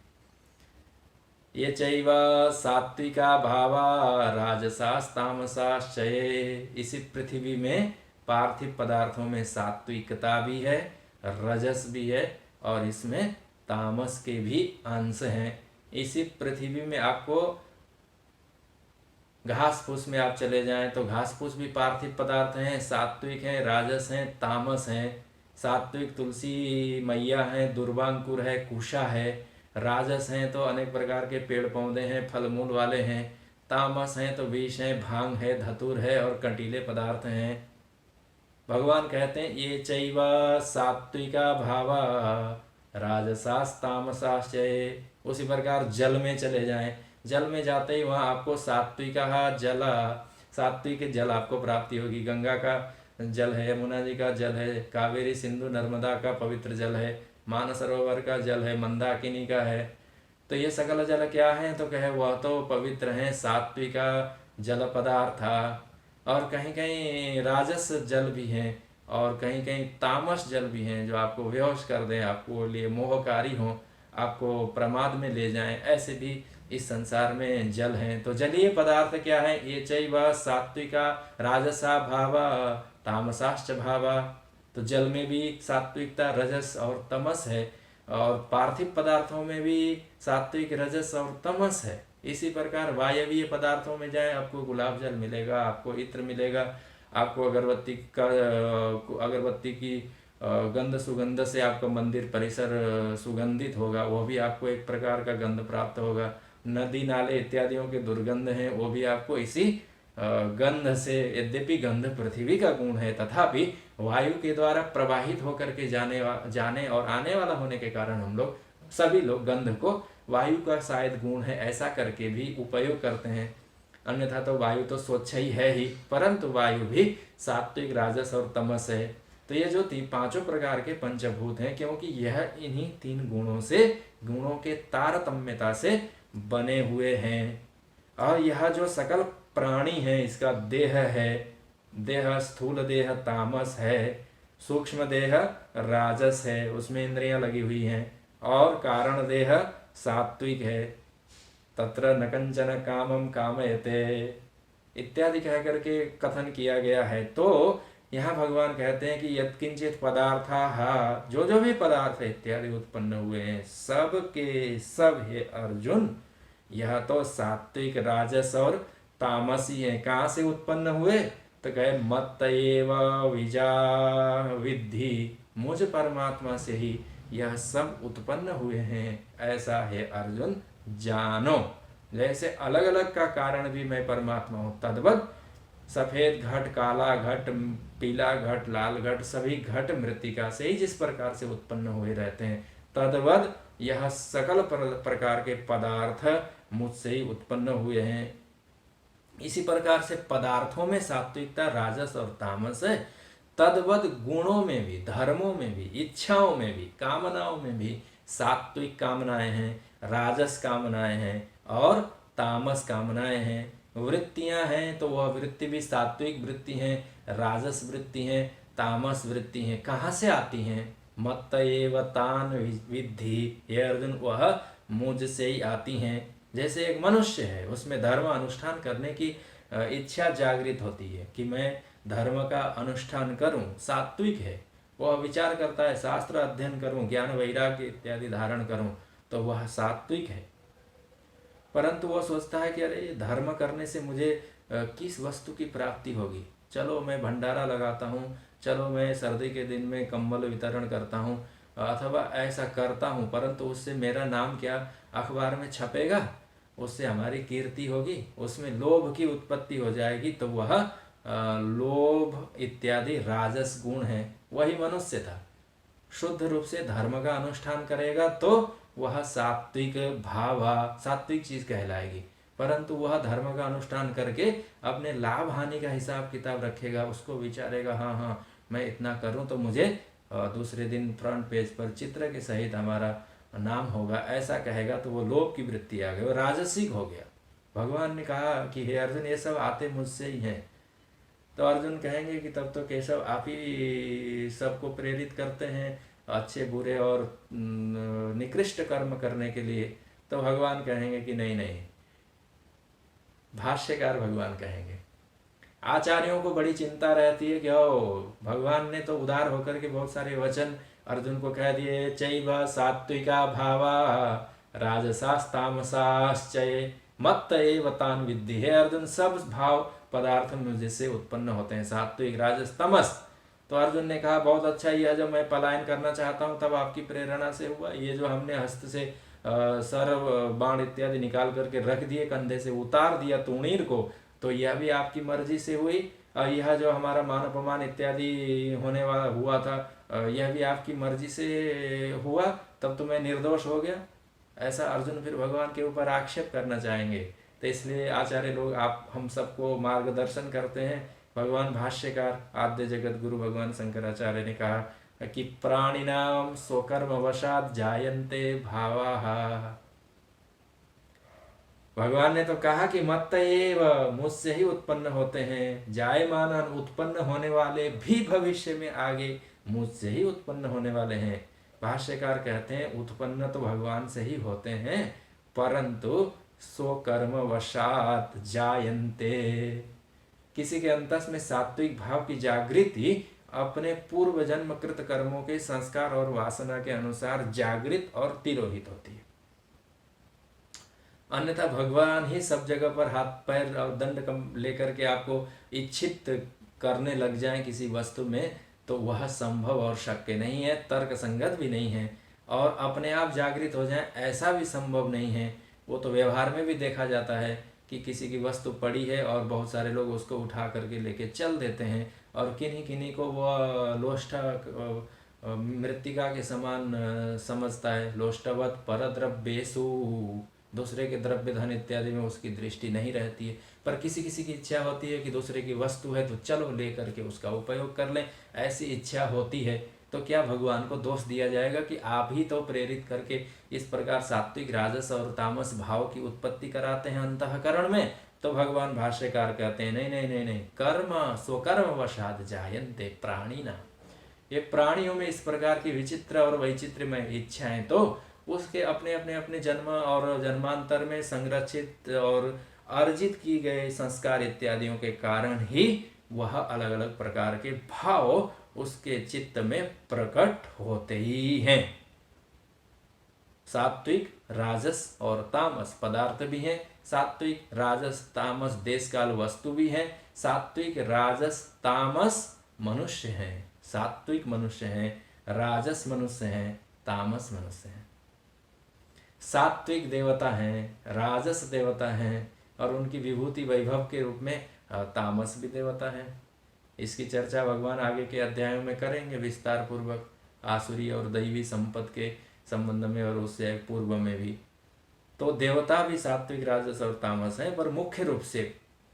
Speaker 2: ये चैव सात्विका भावा राजसास्तामसाश्चये, इसी पृथ्वी में पार्थिव पदार्थों में सात्विकता भी है, रजस भी है और इसमें तामस के भी अंश हैं। इसी पृथ्वी में आपको घास फूस में आप चले जाएं तो घास फूस भी पार्थिव पदार्थ हैं, सात्विक हैं, राजस हैं, तामस हैं। सात्विक तुलसी मैया है, दुर्वांकुर है, कुशा है। राजस हैं तो अनेक प्रकार के पेड़ पौधे हैं, फल मूल वाले हैं। तामस हैं तो विष है, भांग है, धतूर है और कंटीले पदार्थ हैं। भगवान कहते हैं ये चैव सात्विका भावा राजसास्तामसाश्चये। उसी प्रकार जल में चले जाएं, जल में जाते ही वहाँ आपको सात्विका जल, सात्विक जल आपको प्राप्ति होगी। गंगा का जल है, यमुना जी का जल है, कावेरी सिंधु नर्मदा का पवित्र जल है, मानसरोवर का जल है, मंदाकिनी का है। तो ये सकल जल क्या है तो कहे वह तो पवित्र है, सात्विका जल पदार्थ। और कहीं कहीं राजस जल भी हैं और कहीं कहीं तामस जल भी हैं जो आपको बेहोश कर दें, आपको लिए मोहकारी हों, आपको प्रमाद में ले जाएं, ऐसे भी इस संसार में जल हैं। तो जलीय पदार्थ क्या है, ये चैव सात्विका राजसा भावा तामसाश्च भावा। तो जल में भी सात्विकता, रजस और तमस है और पार्थिव पदार्थों में भी सात्विक, रजस और तमस है। इसी प्रकार वायवीय पदार्थों में जाए आपको गुलाब जल मिलेगा, आपको इत्र मिलेगा, आपको अगरबत्ती की गंध सुगंध से आपका मंदिर परिसर सुगंधित होगा, वो भी आपको एक प्रकार का गंध प्राप्त होगा। नदी नाले इत्यादियों के दुर्गंध हैं वो भी आपको इसी गंध से, यद्यपि गंध पृथ्वी का गुण है तथापि वायु के द्वारा प्रवाहित होकर के जाने और आने वाला होने के कारण हम लोग सभी लोग गंध को वायु का शायद गुण है ऐसा करके भी उपयोग करते हैं। अन्यथा तो वायु तो स्वच्छ ही है ही, परंतु वायु भी सात्विक, राजस और तमस है। तो ये जो 5 प्रकार के पंचभूत हैं, क्योंकि यह इन्हीं 3 गुणों से, गुणों के तारतम्यता से बने हुए हैं। और यह जो सकल प्राणी है इसका देह है, देह स्थूल देह तामस है, सूक्ष्म देह राजस है, उसमें इंद्रियां लगी हुई हैं, और कारण देह सात्विक है। तत्र न कंचन कामम कामयते इत्यादि कह करके कथन किया गया है। तो यहाँ भगवान कहते हैं कि यत्किंचित पदार्था, जो जो भी पदार्थ इत्यादि उत्पन्न हुए हैं, सब के सब हे अर्जुन, यह तो सात्विक, राजस और तामसी है। कहाँ से उत्पन्न हुए? तो कहे मत एव विजा विद्धि, मुझ परमात्मा से ही यह सब उत्पन्न हुए हैं, ऐसा है अर्जुन जानो। जैसे अलग अलग का कारण भी मैं परमात्मा हूँ, तद्वत सफेद घट, काला घट, पीला घट, लाल घट, सभी घट मृत्तिका से ही जिस प्रकार से उत्पन्न हुए रहते हैं, तद्वत यह सकल प्रकार के पदार्थ मुझसे ही उत्पन्न हुए हैं। इसी प्रकार से पदार्थों में सात्विकता, राजस और तामस है, तद्वत गुणों में भी, धर्मों में भी, इच्छाओं में भी, कामनाओं में भी सात्विक कामनाएं हैं, राजस कामनाएं हैं और तामस कामनाएं हैं। वृत्तियां हैं तो वह वृत्ति भी सात्विक वृत्ति हैं, राजस वृत्ति हैं, तामस वृत्ति हैं। कहाँ से आती हैं? मत्त एव तान विद्धि, हे अर्जुन, वह मुझसे ही आती हैं। जैसे एक मनुष्य है, उसमें धर्म अनुष्ठान करने की इच्छा जागृत होती है कि मैं धर्म का अनुष्ठान करूं, सात्विक है। वह विचार करता है, शास्त्र अध्ययन करूं, ज्ञान वैराग्य इत्यादि धारण करूं, तो वह सात्विक है। परंतु वह सोचता है कि अरे धर्म करने से मुझे किस वस्तु की प्राप्ति होगी, चलो मैं भंडारा लगाता हूँ, चलो मैं सर्दी के दिन में कंबल वितरण करता हूँ, अथवा ऐसा करता हूँ, परंतु उससे मेरा नाम क्या अखबार में छपेगा, उससे हमारी कीर्ति होगी, उसमें लोभ की उत्पत्ति हो जाएगी, तो वह लोभ इत्यादि राजस गुण है। वही मनुष्य था, शुद्ध रूप से धर्म का अनुष्ठान करेगा तो वह सात्विक भावा, सात्विक चीज कहलाएगी। परंतु वह धर्म का अनुष्ठान करके अपने लाभ हानि का हिसाब किताब रखेगा, उसको विचारेगा हाँ हाँ मैं इतना करूं तो मुझे दूसरे दिन फ्रंट पेज पर चित्र के सहित हमारा नाम होगा, ऐसा कहेगा, तो वो लोभ की वृत्ति आ गई, वो राजसिक हो गया। भगवान ने कहा कि हे अर्जुन, ये सब आते मुझसे ही हैं। तो अर्जुन कहेंगे कि तब तो केशव आप ही सबको प्रेरित करते हैं अच्छे बुरे और निकृष्ट कर्म करने के लिए। तो भगवान कहेंगे कि नहीं नहीं, भाष्यकार भगवान कहेंगे, आचार्यों को बड़ी चिंता रहती है कि भगवान ने तो उदार होकर के बहुत सारे वचन अर्जुन को कह दिए, चैव सात्विका भावा राजसास्तामसाश्चये मत्त एव तान विद्धि। हे अर्जुन, सब भाव पदार्थ मुझसे उत्पन्न होते हैं, सात्विक, राजस, तमस। तो अर्जुन ने कहा बहुत अच्छा, यह जब मैं पलायन करना चाहता हूँ तब आपकी प्रेरणा से हुआ, ये जो हमने हस्त से सर्व बाण इत्यादि निकाल करके रख दिए, कंधे से उतार दिया तूणीर को, तो यह भी आपकी मर्जी से हुई। यह जो हमारा मान अपमान इत्यादि होने वाला हुआ था, यह भी आपकी मर्जी से हुआ, तब तो मैं निर्दोष हो गया। ऐसा अर्जुन फिर भगवान के ऊपर आक्षेप करना चाहेंगे। तो इसलिए आचार्य लोग आप हम सबको मार्गदर्शन करते हैं। भगवान भाष्यकार आद्य जगत गुरु भगवान शंकराचार्य ने कहा कि प्राणिनाम स्वकर्म वशात जायन्ते भावाः। भगवान ने तो कहा कि मत्त एव, मुझसे ही उत्पन्न होते हैं, जायमान, उत्पन्न होने वाले भी भविष्य में आगे मुझसे ही उत्पन्न होने वाले हैं। भाष्यकार कहते हैं उत्पन्न तो भगवान से ही होते हैं, परंतु स्वकर्म वशात जायन्ते। किसी के अंतस में सात्विक भाव की जागृति अपने पूर्व जन्म कृत कर्मों के संस्कार और वासना के अनुसार जागृत और तिरोहित होती है। अन्यथा भगवान ही सब जगह पर हाथ पैर और दंड लेकर के आपको इच्छित करने लग जाएं किसी वस्तु में, तो वह संभव और शक्य नहीं है, तर्क संगत भी नहीं है। और अपने आप जागृत हो जाएं ऐसा भी संभव नहीं है। वो तो व्यवहार में भी देखा जाता है कि किसी की वस्तु पड़ी है और बहुत सारे लोग उसको उठा करके लेके चल देते हैं, और किन्हीं किन्हीं को वह लोष्ठा मृत्तिका के समान समझता है। लोष्टवत परद्रव्येषु, दूसरे के द्रव्य धन इत्यादि में उसकी दृष्टि नहीं रहती है। पर किसी किसी की इच्छा होती है कि दूसरे की वस्तु है तो चलो ले करके उसका उपयोग कर लें, ऐसी इच्छा होती है। तो क्या भगवान को दोष दिया जाएगा कि आप ही तो प्रेरित करके इस प्रकार सात्विक, राजस और तामस भाव की उत्पत्ति कराते हैं अंतःकरण में? तो भगवान भाष्यकार कहते हैं नहीं नहीं नहीं नहीं, कर्म स्वकर्म वशाद जायन्ते प्राणिना। ये प्राणियों में इस प्रकार की विचित्र और वैचित्र्यमय इच्छाएं तो उसके अपने अपने अपने जन्म और जन्मांतर में संरक्षित और अर्जित की गए संस्कार इत्यादियों के कारण ही वह अलग अलग प्रकार के भाव उसके चित्त में प्रकट होते ही हैं। सात्विक, राजस और तामस पदार्थ भी हैं। सात्विक, राजस, तामस देश काल वस्तु भी हैं। सात्विक, राजस, तामस मनुष्य हैं। सात्विक मनुष्य हैं, राजस मनुष्य हैं, तामस मनुष्य हैं। सात्विक देवता हैं, राजस देवता हैं और उनकी विभूति वैभव के रूप में तामस भी देवता हैं। इसकी चर्चा भगवान आगे के अध्यायों में करेंगे विस्तार पूर्वक, आसुरी और दैवी संपत्ति के संबंध में और उससे पूर्व में भी। तो देवता भी सात्विक, राजस और तामस हैं, पर मुख्य रूप से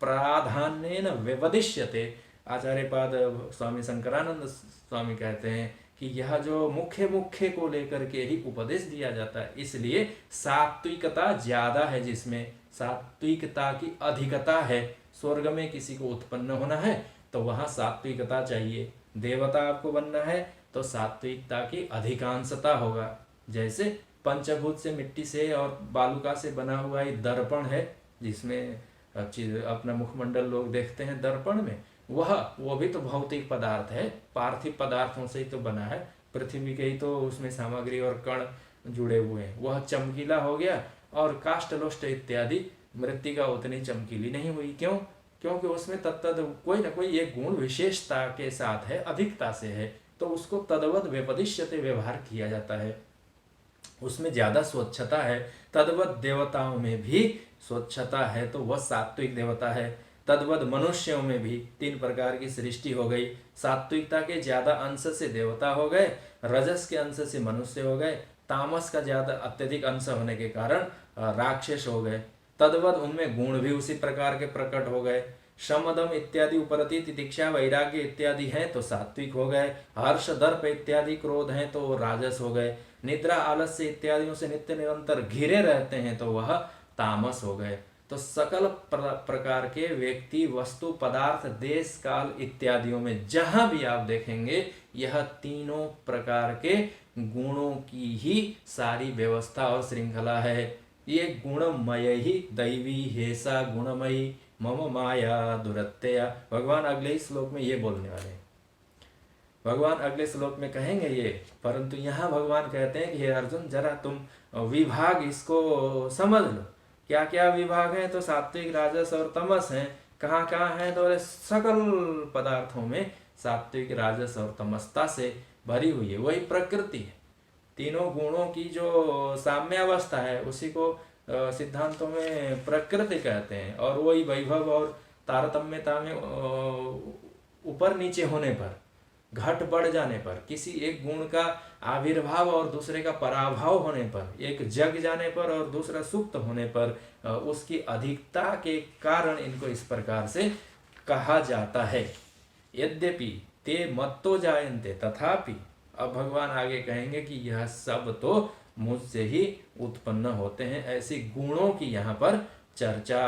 Speaker 2: प्राधान्येन व्यवदिश्यते। आचार्य पाद स्वामी शंकरानंद स्वामी कहते हैं कि यह जो मुख्य को लेकर के ही उपदेश दिया जाता है, इसलिए सात्विकता ज्यादा है, जिसमें सात्विकता की अधिकता है। स्वर्ग में किसी को उत्पन्न होना है तो वहां सात्विकता चाहिए। देवता आपको बनना है तो सात्विकता की अधिकांशता होगा। जैसे पंचभूत से, मिट्टी से और बालुका से बना हुआ एक दर्पण है, जिसमें अपना मुखमंडल लोग देखते हैं दर्पण में, वो भी तो भौतिक पदार्थ है, पार्थिव पदार्थों से ही तो बना है। पृथ्वी के ही तो उसमें सामग्री और कण जुड़े हुए हैं। वह चमकीला हो गया और काष्ठलोष्ट इत्यादि मृत्तिका उतनी चमकीली नहीं हुई। क्यों? क्योंकि उसमें तत्त कोई ना कोई एक गुण विशेषता के साथ है, अधिकता से है, तो उसको तद्वद व्यपदिश्यते व्यवहार किया जाता है। उसमें ज्यादा स्वच्छता है। तद्वद देवताओं में भी स्वच्छता है तो वह सात्विक देवता है। तद्वद मनुष्यों में भी 3 प्रकार की सृष्टि हो गई। सात्विकता के ज्यादा अंश से देवता हो गए, रजस के अंश से मनुष्य हो गए, तामस का ज्यादा अत्यधिक अंश होने के कारण राक्षस हो गए। तद्वद उनमें गुण भी उसी प्रकार के प्रकट हो गए। शमदम इत्यादि, उपरति, तितिक्षा, वैराग्य इत्यादि हैं तो सात्विक हो गए। हर्ष, दर्प इत्यादि क्रोध हैं तो राजस हो गए। निद्रा, आलस्य इत्यादियों से नित्य निरंतर घिरे रहते हैं तो वह तामस हो गए। तो सकल प्रकार के व्यक्ति, वस्तु, पदार्थ, देश काल इत्यादियों में जहां भी आप देखेंगे यह तीनों प्रकार के गुणों की ही सारी व्यवस्था और श्रृंखला है। ये गुणमय ही दैवी हेसा गुणमयी मम माया दुरत्यया। भगवान अगले श्लोक में ये बोलने वाले हैं। भगवान अगले श्लोक में कहेंगे ये, परंतु यहाँ भगवान कहते हैं कि हे अर्जुन, जरा तुम विभाग इसको समझ लो। क्या क्या विभाग हैं? तो सात्विक, राजस और तमस हैं। कहाँ कहाँ हैं? तो सकल पदार्थों में सात्विक, राजस और तमसता से भरी हुई है। वही प्रकृति है। तीनों गुणों की जो साम्यावस्था है उसी को सिद्धांतों में प्रकृति कहते हैं। और वही वैभव और तारतम्यता में ऊपर नीचे होने पर, घट बढ़ जाने पर, किसी एक गुण का आविर्भाव और दूसरे का पराभाव होने पर, एक जग जाने पर और दूसरा सुप्त होने पर, उसकी अधिकता के कारण इनको इस प्रकार से कहा जाता है। यद्यपि ते मत्तो जायन्ते तथापि, अब भगवान आगे कहेंगे कि यह सब तो मुझसे ही उत्पन्न होते हैं। ऐसी गुणों की यहाँ पर चर्चा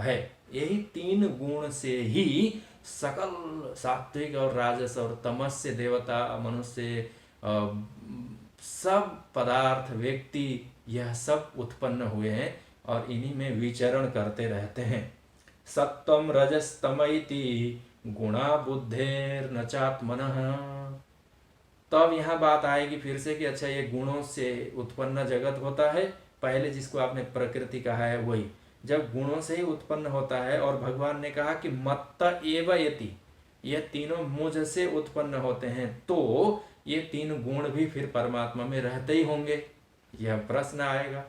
Speaker 2: है। यही 3 गुण से ही सकल सात्विक और राजस और तमस से देवता, मनुष्य, सब पदार्थ, व्यक्ति, यह सब उत्पन्न हुए हैं और इन्हीं में विचरण करते रहते हैं। सत्वम रजस तमैति गुणा बुद्धेर्न चात्मनः। तो अब यहाँ बात आएगी फिर से कि अच्छा, ये गुणों से उत्पन्न जगत होता है। पहले जिसको आपने प्रकृति कहा है वही, जब गुणों से ही उत्पन्न होता है और भगवान ने कहा कि मत्त एव यति, ये तीनों मुझ से उत्पन्न होते हैं, तो ये 3 गुण भी फिर परमात्मा में रहते ही होंगे। यह प्रश्न आएगा।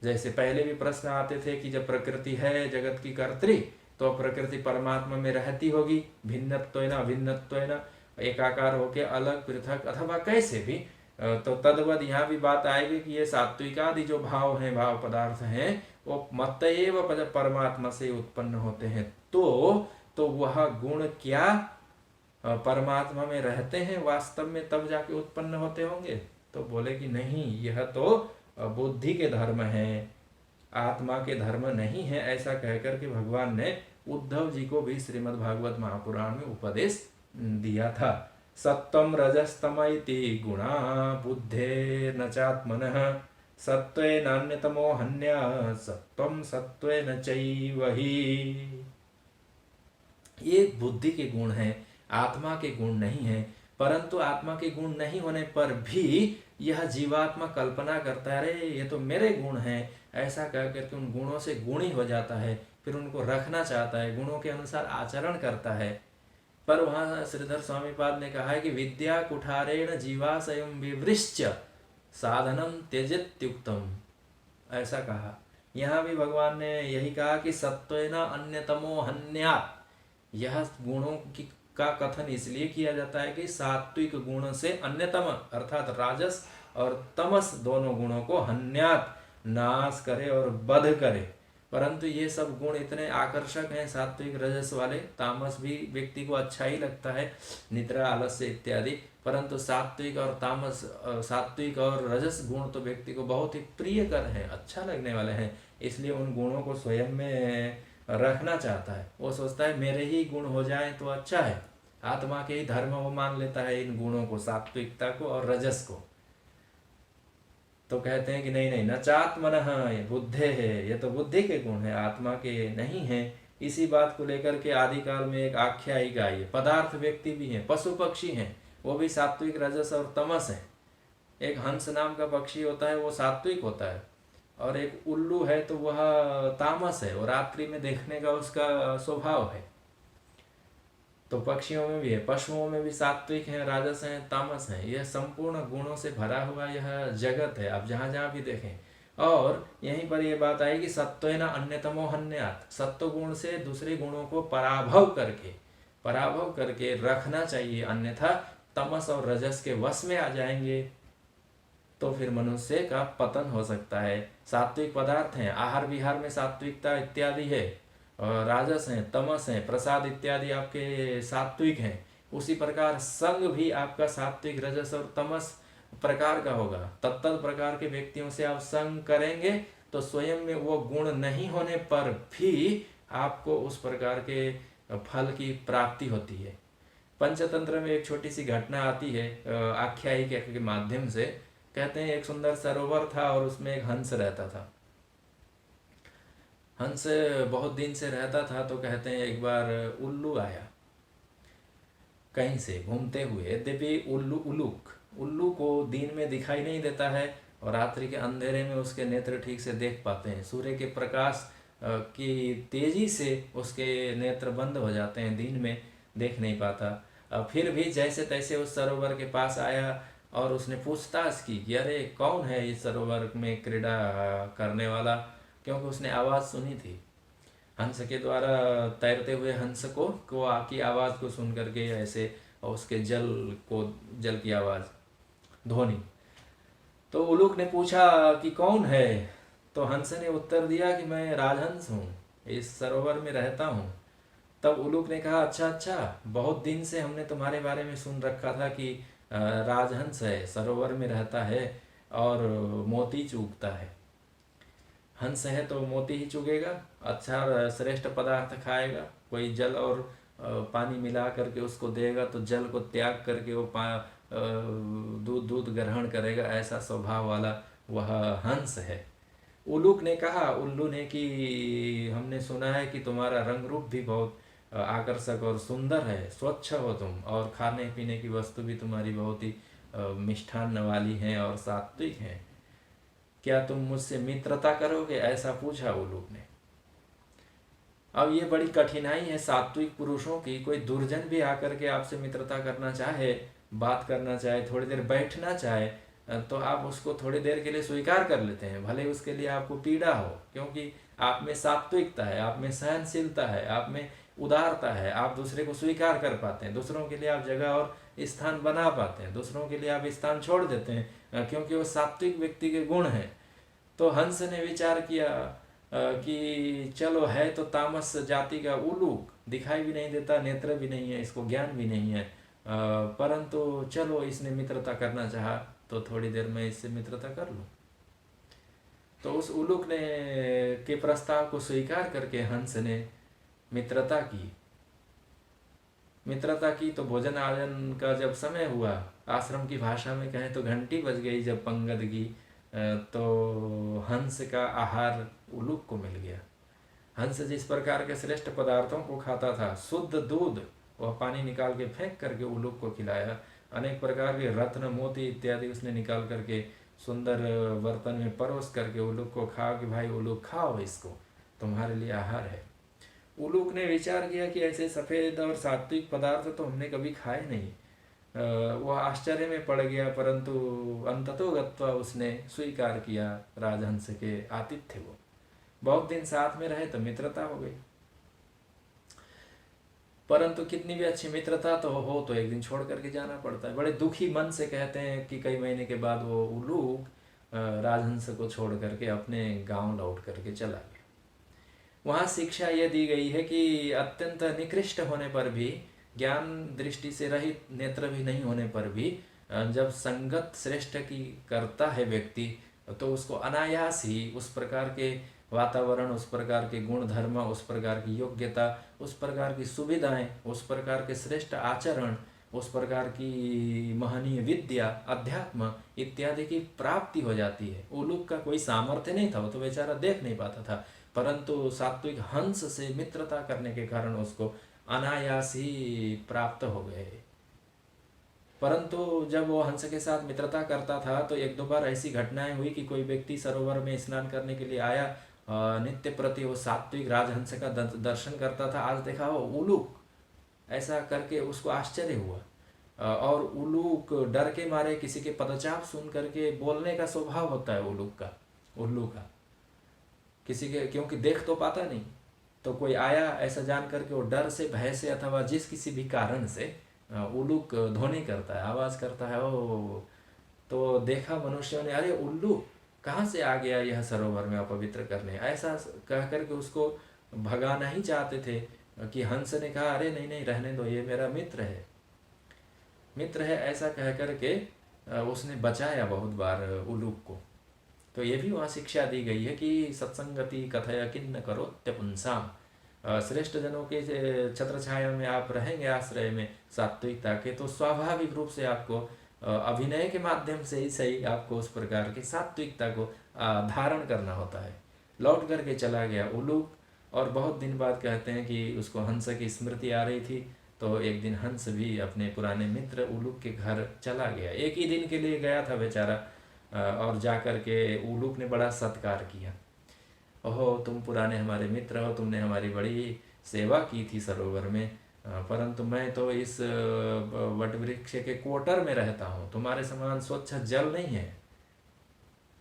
Speaker 2: जैसे पहले भी प्रश्न आते थे कि जब प्रकृति है जगत की कर्त्री, तो प्रकृति परमात्मा में रहती होगी भिन्नत्वेन अभिन्नत्वेन, एकाकार होके अलग पृथक अथवा कैसे भी। तो तद्वद यहाँ भी बात आएगी कि ये सात्विकादि जो भाव हैं, भाव पदार्थ हैं, वो मत एव परमात्मा से उत्पन्न होते हैं। तो वह गुण क्या परमात्मा में रहते हैं वास्तव में, तब जाके उत्पन्न होते होंगे? तो बोले कि नहीं, यह तो बुद्धि के धर्म है, आत्मा के धर्म नहीं है। ऐसा कहकर के भगवान ने उद्धव जी को भी श्रीमद् भागवत महापुराण में उपदेश दिया था। सत्वम रजस्तम इति गुणा बुद्धे न चात्मनः सत्त्वेनान्यतमो हन्या सत्वं सत्त्वेन चैव हि। ये बुद्धि के गुण हैं, आत्मा के गुण नहीं है। परंतु आत्मा के गुण नहीं होने पर भी यह जीवात्मा कल्पना करता है, अरे ये तो मेरे गुण हैं, ऐसा कह करके उन गुणों से गुणी हो जाता है, फिर उनको रखना चाहता है, गुणों के अनुसार आचरण करता है। पर वहाँ श्रीधर स्वामी पाद ने कहा है कि विद्या कुठारेण जीवाशयम विवृश्च साधनम त्यजेत्युक्तम, ऐसा कहा। यहाँ भी भगवान ने यही कहा कि सत्वेन अन्यतमो हन्यात्। यह गुणों की का कथन इसलिए किया जाता है कि सात्विक गुण से अन्यतम अर्थात राजस और तमस दोनों गुणों को हन्यात्, नाश करे और वध करे। परंतु ये सब गुण इतने आकर्षक हैं, सात्विक रजस वाले, तामस भी व्यक्ति को अच्छा ही लगता है, निद्रा आलस्य इत्यादि, परंतु सात्विक और तामस, सात्विक और रजस गुण तो व्यक्ति को बहुत ही प्रियकर हैं, अच्छा लगने वाले हैं। इसलिए उन गुणों को स्वयं में रखना चाहता है। वो सोचता है मेरे ही गुण हो जाए तो अच्छा है, आत्मा के ही धर्म वो मान लेता है इन गुणों को, सात्विकता को और रजस को। तो कहते हैं कि नहीं नहीं, न चात्मनः, ये बुद्धे है, ये तो बुद्धि के गुण है, आत्मा के नहीं है। इसी बात को लेकर के आदिकाल में एक आख्यायिका आई है। पदार्थ व्यक्ति भी हैं, पशु पक्षी हैं, वो भी सात्विक रजस और तमस है। एक हंस नाम का पक्षी होता है, वो सात्विक होता है, और एक उल्लू है तो वह तामस है, और रात्रि में देखने का उसका स्वभाव है। तो पक्षियों में भी है, पशुओं में भी सात्विक हैं, राजस हैं, तामस हैं। यह संपूर्ण गुणों से भरा हुआ यह जगत है, आप जहाँ जहाँ भी देखें। और यहीं पर यह बात आई कि सत्वेन अन्यतमो हन्यात्, सत्व गुण से दूसरे गुणों को पराभव करके रखना चाहिए, अन्यथा तमस और रजस के वश में आ जाएंगे तो फिर मनुष्य का पतन हो सकता है। सात्विक पदार्थ हैं, आहार विहार में सात्विकता इत्यादि है, और राजस हैं, तमस हैं, प्रसाद इत्यादि आपके सात्विक हैं। उसी प्रकार संग भी आपका सात्विक रजस और तमस प्रकार का होगा। तत्त प्रकार के व्यक्तियों से आप संग करेंगे तो स्वयं में वो गुण नहीं होने पर भी आपको उस प्रकार के फल की प्राप्ति होती है। पंचतंत्र में एक छोटी सी घटना आती है आख्यायिका के माध्यम से। कहते हैं एक सुंदर सरोवर था और उसमें एक हंस रहता था। हंस बहुत दिन से रहता था, तो कहते हैं एक बार उल्लू आया कहीं से घूमते हुए। यद्यपि उल्लू को दिन में दिखाई नहीं देता है, और रात्रि के अंधेरे में उसके नेत्र ठीक से देख पाते हैं। सूर्य के प्रकाश की तेजी से उसके नेत्र बंद हो जाते हैं, दिन में देख नहीं पाता। फिर भी जैसे तैसे उस सरोवर के पास आया और उसने पूछताछ की कि अरे कौन है इस सरोवर में क्रीड़ा करने वाला, क्योंकि उसने आवाज़ सुनी थी हंस के द्वारा, तैरते हुए हंस को आपकी आवाज़ को सुन करके, ऐसे उसके जल की आवाज़, ध्वनि। तो उल्लू ने पूछा कि कौन है, तो हंस ने उत्तर दिया कि मैं राजहंस हूँ, इस सरोवर में रहता हूँ। तब उल्लू ने कहा अच्छा, बहुत दिन से हमने तुम्हारे बारे में सुन रखा था कि राजहंस है, सरोवर में रहता है और मोती चूगता है। हंस है तो मोती ही चुगेगा, अच्छा श्रेष्ठ पदार्थ खाएगा, कोई जल और पानी मिला करके उसको देगा तो जल को त्याग करके वो दूध ग्रहण करेगा, ऐसा स्वभाव वाला वह हंस है। उल्लू ने कि हमने सुना है कि तुम्हारा रंग रूप भी बहुत आकर्षक और सुंदर है, स्वच्छ हो तुम, और खाने पीने की वस्तु भी तुम्हारी बहुत ही मिष्ठान्न वाली हैं और सात्विक हैं। क्या तुम मुझसे मित्रता करोगे, ऐसा पूछा उल्लू ने। अब ये बड़ी कठिनाई है सात्विक पुरुषों की। कोई दुर्जन भी आकर के आपसे मित्रता करना चाहे, बात करना चाहे, थोड़ी देर बैठना चाहे, तो आप उसको थोड़ी देर के लिए स्वीकार कर लेते हैं, भले उसके लिए आपको पीड़ा हो, क्योंकि आप में सात्विकता है, आप में सहनशीलता है, आप में उदारता है, आप दूसरे को स्वीकार कर पाते हैं, दूसरों के लिए आप जगह और स्थान बना पाते हैं, दूसरों के लिए आप स्थान छोड़ देते हैं, क्योंकि वो सात्विक व्यक्ति के गुण हैं। तो हंस ने विचार किया कि चलो है तो तामस जाति का उल्लू, दिखाई भी नहीं देता, नेत्र भी नहीं है, इसको ज्ञान भी नहीं है, परंतु चलो इसने मित्रता करना चाहा तो थोड़ी देर में इससे मित्रता कर लूं। तो उस उल्लू ने के प्रस्ताव को स्वीकार करके हंस ने मित्रता की। तो भोजन आयोजन का जब समय हुआ, आश्रम की भाषा में कहें तो घंटी बज गई जब पंगत की, तो हंस का आहार उलूक को मिल गया। हंस जिस प्रकार के श्रेष्ठ पदार्थों को खाता था, शुद्ध दूध, वह पानी निकाल के फेंक करके उलूक को खिलाया। अनेक प्रकार के रत्न मोती इत्यादि उसने निकाल करके सुंदर बर्तन में परोस करके उलूक को खाओ कि भाई उलूक खाओ, इसको तुम्हारे लिए आहार है। उलूक ने विचार किया कि ऐसे सफ़ेद और सात्विक पदार्थ तो हमने कभी खाए नहीं। वह आश्चर्य में पड़ गया, परंतु अंततोगत्वा उसने स्वीकार किया राजहंस के आतिथ्य को। बहुत दिन साथ में रहे तो मित्रता हो गई, परंतु कितनी भी अच्छी मित्रता तो तो एक दिन छोड़ करके जाना पड़ता है। बड़े दुखी मन से कहते हैं कि कई महीने के बाद वो उलूक राजहंस को छोड़ करके अपने गांव लौट करके चला गया। वहाँ शिक्षा यह दी गई है कि अत्यंत निकृष्ट होने पर भी, ज्ञान दृष्टि से रहित, नेत्र भी नहीं होने पर भी, जब संगत श्रेष्ठ की करता है व्यक्ति, तो उसको अनायास ही उस प्रकार के वातावरण, उस प्रकार के गुण धर्म, उस प्रकार की योग्यता, उस प्रकार की सुविधाएं, उस प्रकार के श्रेष्ठ आचरण, उस प्रकार की महनीय विद्या, अध्यात्म इत्यादि की प्राप्ति हो जाती है। उलूक का कोई सामर्थ्य नहीं था, वो तो बेचारा देख नहीं पाता था, परंतु सात्विक हंस से मित्रता करने के कारण उसको अनायास ही प्राप्त हो गए। परंतु जब वो हंस के साथ मित्रता करता था तो एक दो बार ऐसी घटनाएं हुई कि कोई व्यक्ति सरोवर में स्नान करने के लिए आया, नित्य प्रति वो सात्विक राजहंस का दर्शन करता था, आज देखा वो उलूक, ऐसा करके उसको आश्चर्य हुआ। और उलूक डर के मारे किसी के पदचाप सुन करके बोलने का स्वभाव होता है उल्लू का, किसी के, क्योंकि देख तो पाता नहीं, तो कोई आया ऐसा जान करके वो डर से, भय से, अथवा जिस किसी भी कारण से उल्लू ध्वनि करता है, आवाज़ करता है, ओ। तो देखा मनुष्यों ने, अरे उल्लू कहाँ से आ गया यह सरोवर में अपवित्र करने, ऐसा कह करके उसको भगाना ही चाहते थे। कि हंस ने कहा, अरे नहीं नहीं, रहने दो, ये मेरा मित्र है, ऐसा कह करके उसने बचाया बहुत बार उल्लूक को। तो ये भी वहाँ शिक्षा दी गई है कि सत्संगति कथया किन्न करोत्य पुंसाम, श्रेष्ठ जनों के छत्र छाया में आप रहेंगे, आश्रय में सात्विकता के, तो स्वाभाविक रूप से आपको अभिनय के माध्यम से ही सही आपको उस प्रकार की सात्विकता को धारण करना होता है। लौट करके चला गया उलूक, और बहुत दिन बाद कहते हैं कि उसको हंस की स्मृति आ रही थी, तो एक दिन हंस भी अपने पुराने मित्र उलूक के घर चला गया। एक ही दिन के लिए गया था बेचारा, और जा कर के उलूक ने बड़ा सत्कार किया। ओहो, तुम पुराने हमारे मित्र हो, तुमने हमारी बड़ी सेवा की थी सरोवर में, परंतु मैं तो इस वटवृक्ष के क्वार्टर में रहता हूँ, तुम्हारे समान स्वच्छ जल नहीं है,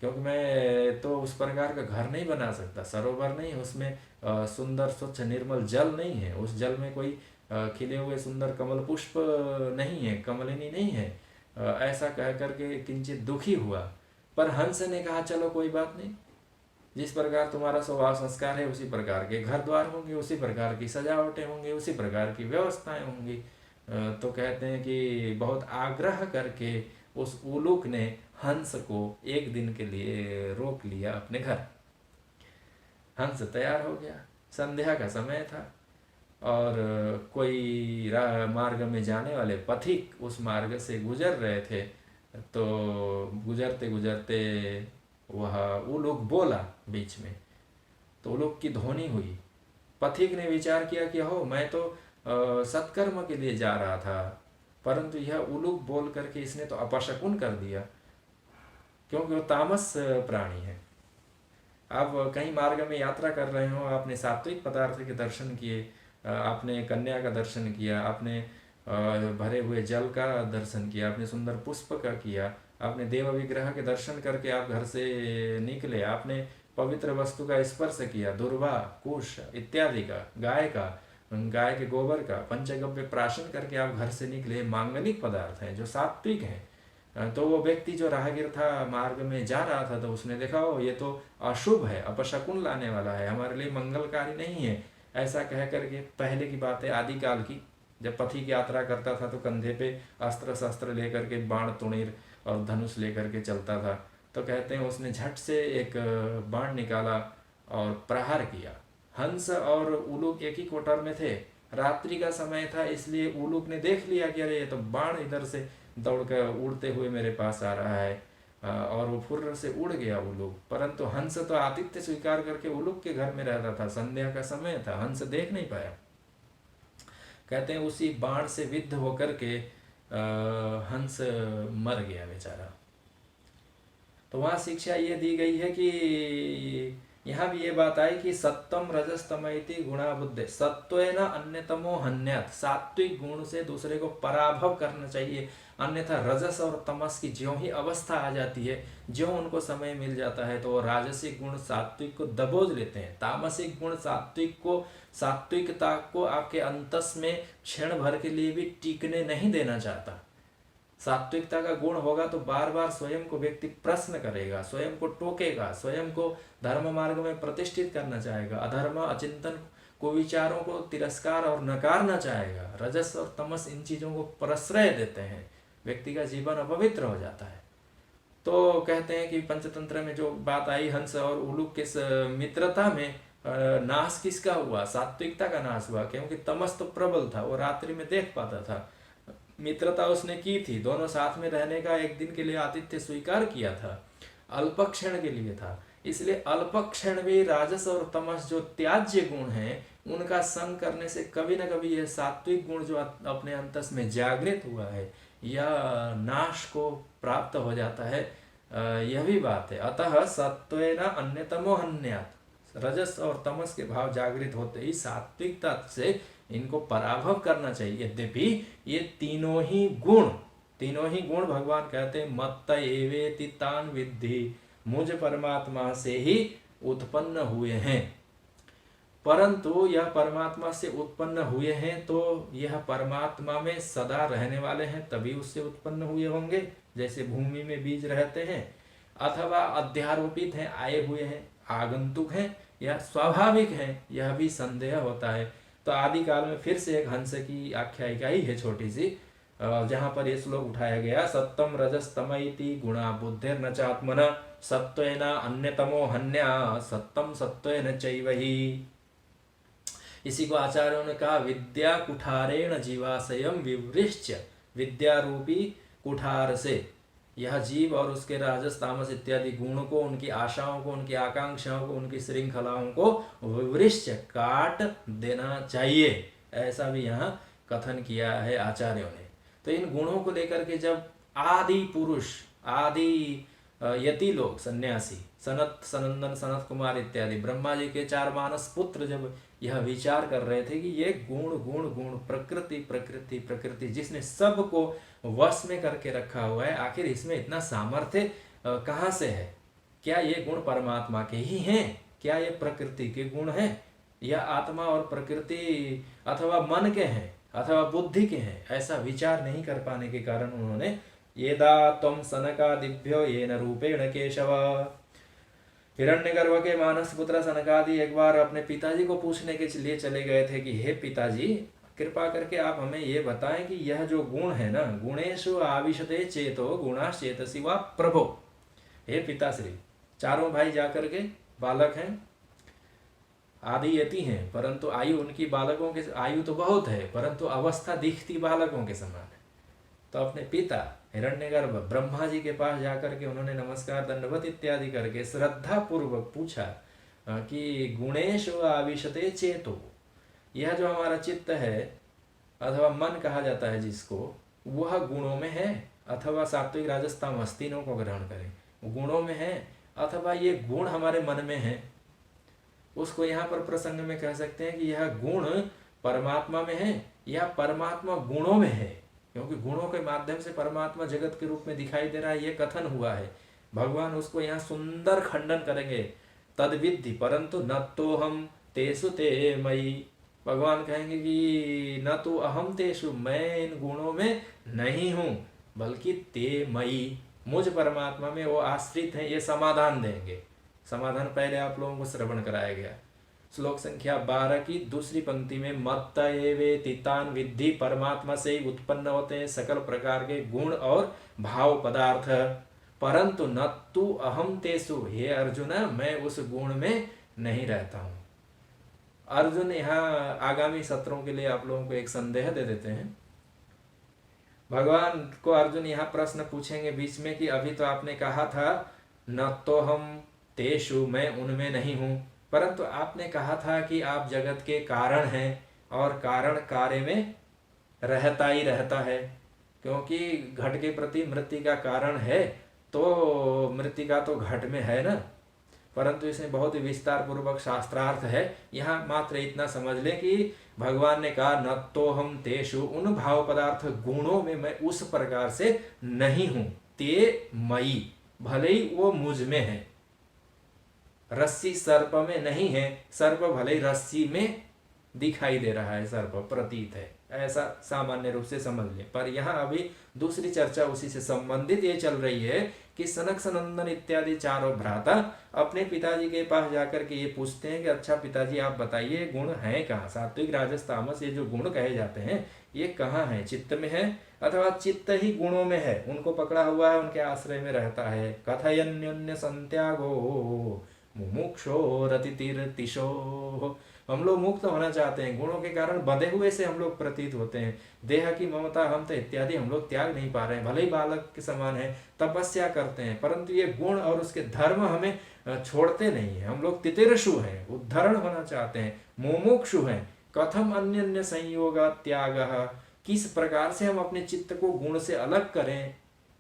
Speaker 2: क्योंकि मैं तो उस प्रकार का घर नहीं बना सकता, सरोवर नहीं, उसमें सुंदर स्वच्छ निर्मल जल नहीं है, उस जल में कोई खिले हुए सुंदर कमल पुष्प नहीं है, कमलिनी नहीं है, ऐसा कह करके किंचित दुखी हुआ। पर हंस ने कहा, चलो कोई बात नहीं, जिस प्रकार तुम्हारा स्वभाव संस्कार है उसी प्रकार के घर द्वार होंगे, उसी प्रकार की सजावटें होंगी, उसी प्रकार की व्यवस्थाएं होंगी। तो कहते हैं कि बहुत आग्रह करके उस उलूक ने हंस को एक दिन के लिए रोक लिया अपने घर। हंस तैयार हो गया, संध्या का समय था, और कोई मार्ग में जाने वाले पथिक उस मार्ग से गुजर रहे थे, तो गुजरते गुजरते वह उलूक बोला बीच में, तो उलूक की ध्वनि हुई। पथिक ने विचार किया कि हो, मैं तो सत्कर्म के लिए जा रहा था, परंतु यह उलूक बोल करके इसने तो अपशकुन कर दिया, क्योंकि वो तामस प्राणी है। आप कहीं मार्ग में यात्रा कर रहे हो, आपने सात्विक पदार्थ के दर्शन किए, आपने कन्या का दर्शन किया, आपने भरे हुए जल का दर्शन किया, आपने सुंदर पुष्प का किया, आपने देव विग्रह के दर्शन करके आप घर से निकले, आपने पवित्र वस्तु का स्पर्श किया, दुर्वा, कुश इत्यादि का, गाय के गोबर का पंचगव्य प्राशन करके आप घर से निकले, मांगलिक पदार्थ हैं जो सात्विक हैं। तो वो व्यक्ति जो राहगीर था, मार्ग में जा रहा था, तो उसने देखा, हो ये तो अशुभ है, अपशकुन लाने वाला है, हमारे लिए मंगलकारी नहीं है, ऐसा कह करके, पहले की बात है आदिकाल की, जब पथिक यात्रा करता था तो कंधे पे अस्त्र शस्त्र लेकर के, बाण तुणीर और धनुष लेकर के चलता था। तो कहते हैं उसने झट से एक बाण निकाला और प्रहार किया। हंस और उलूक एक ही कोटर में थे, रात्रि का समय था, इसलिए उलूक ने देख लिया कि अरे ये तो बाण इधर से दौड़कर उड़ते हुए मेरे पास आ रहा है, और वो फुर्र से उड़ गया उल्लूक। परंतु हंस तो आतिथ्य स्वीकार करके उल्लूक के घर में रहता था, संध्या का समय था, हंस देख नहीं पाया। कहते हैं उसी बाण से विद्ध होकर के हंस मर गया बेचारा। तो वहाँ शिक्षा ये दी गई है कि यहाँ भी ये बात आई कि सत्तम रजस्तमयति गुणा बुद्धे सत्वेन अन्यतमो हन्यात, सात्विक गुण से दूसरे को पराभव करना चाहिए, अन्यथा रजस और तमस की ज्यों ही अवस्था आ जाती है, ज्यों उनको समय मिल जाता है तो वो राजसिक गुण सात्विक को दबोच लेते हैं, तामसिक गुण सात्विकता को आपके अंतस में क्षण भर के लिए भी टिकने नहीं देना चाहता। सात्विकता का गुण होगा तो बार बार स्वयं को व्यक्ति प्रश्न करेगा, स्वयं को टोकेगा, स्वयं को धर्म मार्ग में प्रतिष्ठित करना चाहेगा, अधर्म अचिंतन को विचारों को तिरस्कार और नकारना चाहेगा। रजस और तमस इन चीजों को प्रश्रय देते हैं, व्यक्ति का जीवन अपवित्र हो जाता है। तो कहते हैं कि पंचतंत्र में जो बात आई हंस और उल्लूक के मित्रता में नाश किसका हुआ? सात्विकता का नाश हुआ, क्योंकि तमस तो प्रबल था, वो रात्रि में देख पाता था। मित्रता उसने की थी, दोनों साथ में रहने का एक दिन के लिए आतिथ्य स्वीकार किया था, अल्पक्षण के लिए था, इसलिए अल्पक्षण में राजस और तमस जो त्याज्य गुण हैं उनका संग करने से कभी न कभी यह सात्विक गुण जो अपने अंतस में जागृत हुआ है या नाश को प्राप्त हो जाता है, यह भी बात है। अतः सत्वेन अन्यतमो हन्यात्, रजस और तमस के भाव जागृत होते ही सात्विकता से इनको पराभव करना चाहिए। यद्यपि ये तीनों ही गुण भगवान कहते हैं मत्त एवेति तान विद्धि, मुझ परमात्मा से ही उत्पन्न हुए हैं। परंतु यह परमात्मा से उत्पन्न हुए हैं तो यह परमात्मा में सदा रहने वाले हैं, तभी उससे उत्पन्न हुए होंगे। जैसे भूमि में बीज रहते हैं, अथवा अध्यारोपित हैं, आए हुए हैं, आगंतुक हैं या स्वाभाविक हैं, यह भी संदेह होता है। तो आदि काल में फिर से एक हंस की आख्यायिका ही है छोटी सी, जहां पर ये श्लोक उठाया गया, सत्तम रजस्तमैति गुणा बुद्धिर्न चात्मना सत्वेन अन्यतमो हन्या सत्तम सत्वेन चैवहि। इसी को आचार्यों ने कहा विद्या कुठारेण जीवाशयम विवृश्च, विद्या रूपी कुठार से यह जीव और उसके राजस तामस इत्यादि गुण को, उनकी आशाओं को, उनकी आकांक्षाओं को, उनकी श्रृंखलाओं को विवृश्च काट देना चाहिए, ऐसा भी यहाँ कथन किया है आचार्यों ने। तो इन गुणों को लेकर के जब आदि पुरुष, आदि यति लोग, सन्यासी, सनत सनंदन सनत कुमार इत्यादि ब्रह्मा जी के 4 मानस पुत्र जब यह विचार कर रहे थे कि ये गुण गुण गुण, प्रकृति प्रकृति प्रकृति, जिसने सबको वश में करके रखा हुआ है, आखिर इसमें इतना सामर्थ्य कहाँ से है? क्या ये गुण परमात्मा के ही हैं? क्या ये प्रकृति के गुण हैं या आत्मा और प्रकृति अथवा मन के हैं अथवा बुद्धि के हैं? ऐसा विचार नहीं कर पाने के कारण उन्होंने येदा त्वं सनकादिभ्यो येन रूपेण केशव, हिरण्यगर्भ के मानस पुत्र सनकादि एक बार अपने पिताजी को पूछने के लिए चले गए थे कि हे पिताजी, कृपा करके आप हमें ये बताएं कि यह जो गुण है ना, गुणेषु आविशते चेतो गुणाश्चेतसि वा प्रभो। हे पिताश्री, चारों भाई जाकर के बालक हैं, आदि यति हैं, परंतु आयु उनकी बालकों के, आयु तो बहुत है परंतु अवस्था दिखती बालकों के समान है। तो अपने पिता हिरण्यगर्भ ब्रह्मा जी के पास जाकर के उन्होंने नमस्कार दंडवत इत्यादि करके श्रद्धा पूर्वक पूछा कि गुणेषु आविशते चेतो, यह जो हमारा चित्त है अथवा मन कहा जाता है जिसको, वह गुणों में है अथवा सात्विक राजस तामस तीनों को ग्रहण करें, गुणों में है अथवा ये गुण हमारे मन में है। उसको यहाँ पर प्रसंग में कह सकते हैं कि यह गुण परमात्मा में है या परमात्मा गुणों में है, क्योंकि गुणों के माध्यम से परमात्मा जगत के रूप में दिखाई दे रहा है, ये कथन हुआ है। भगवान उसको यहाँ सुंदर खंडन करेंगे, तद्विद्धि परंतु न तो हम तेसु ते मयि। भगवान कहेंगे कि न तो अहम तेषु, मैं इन गुणों में नहीं हूं, बल्कि ते मयि, मुझ परमात्मा में वो आश्रित हैं, ये समाधान देंगे। समाधान पहले आप लोगों को श्रवण कराया गया। श्लोक संख्या 12 की दूसरी पंक्ति में मत्त एवेति तान विद्धि, परमात्मा से ही उत्पन्न होते हैं सकल प्रकार के गुण और भाव पदार्थ, परंतु न तु अहम तेसु, हे अर्जुन मैं उस गुण में नहीं रहता हूं। अर्जुन यहाँ आगामी सत्रों के लिए आप लोगों को एक संदेह दे देते हैं। भगवान को अर्जुन यहाँ प्रश्न पूछेंगे बीच में कि अभी तो आपने कहा था न तो हम तेषु, मैं उनमें नहीं हूँ, परंतु आपने कहा था कि आप जगत के कारण हैं और कारण कार्य में रहता ही रहता है, क्योंकि घट के प्रति मृत्तिका कारण है तो मृत्तिका तो घट में है ना। परंतु इसमें बहुत ही विस्तार पूर्वक शास्त्रार्थ है। यहाँ मात्र इतना समझ लें कि भगवान ने कहा न तो हम तेषु, उन भाव पदार्थ गुणों में मैं उस प्रकार से नहीं हूं, ते मई, भले ही वो मुझ में है। रस्सी सर्प में नहीं है, सर्प भले ही रस्सी में दिखाई दे रहा है, सर्प प्रतीत है, ऐसा सामान्य रूप से समझ लें। पर यहाँ अभी दूसरी चर्चा उसी से संबंधित ये चल रही है कि सनक सनंदन इत्यादि चारों भ्राता अपने पिताजी के पास जाकर के ये पूछते हैं कि अच्छा पिताजी आप बताइए गुण हैं कहाँ, सात्विक राजस तामस ये जो गुण कहे जाते हैं ये कहाँ है, चित्त में है अथवा चित्त ही गुणों में है, उनको पकड़ा हुआ है, उनके आश्रय में रहता है। कथयन्योन्य संत्यागो मुमुक्षो रतितीर्तिशो, हम लोग मुक्त होना चाहते हैं, गुणों के कारण बंधे हुए से हम लोग प्रतीत होते हैं, देह की ममता हम तो इत्यादि हम लोग त्याग नहीं पा रहे हैं, भले ही बालक के समान है, तपस्या करते हैं, परंतु ये गुण और उसके धर्म हमें छोड़ते नहीं है। हम लोग तितिरषु हैं, उद्धरण होना चाहते हैं, मुमुक्षु हैं। कथम अन्य संयोग त्याग, किस प्रकार से हम अपने चित्त को गुण से अलग करें,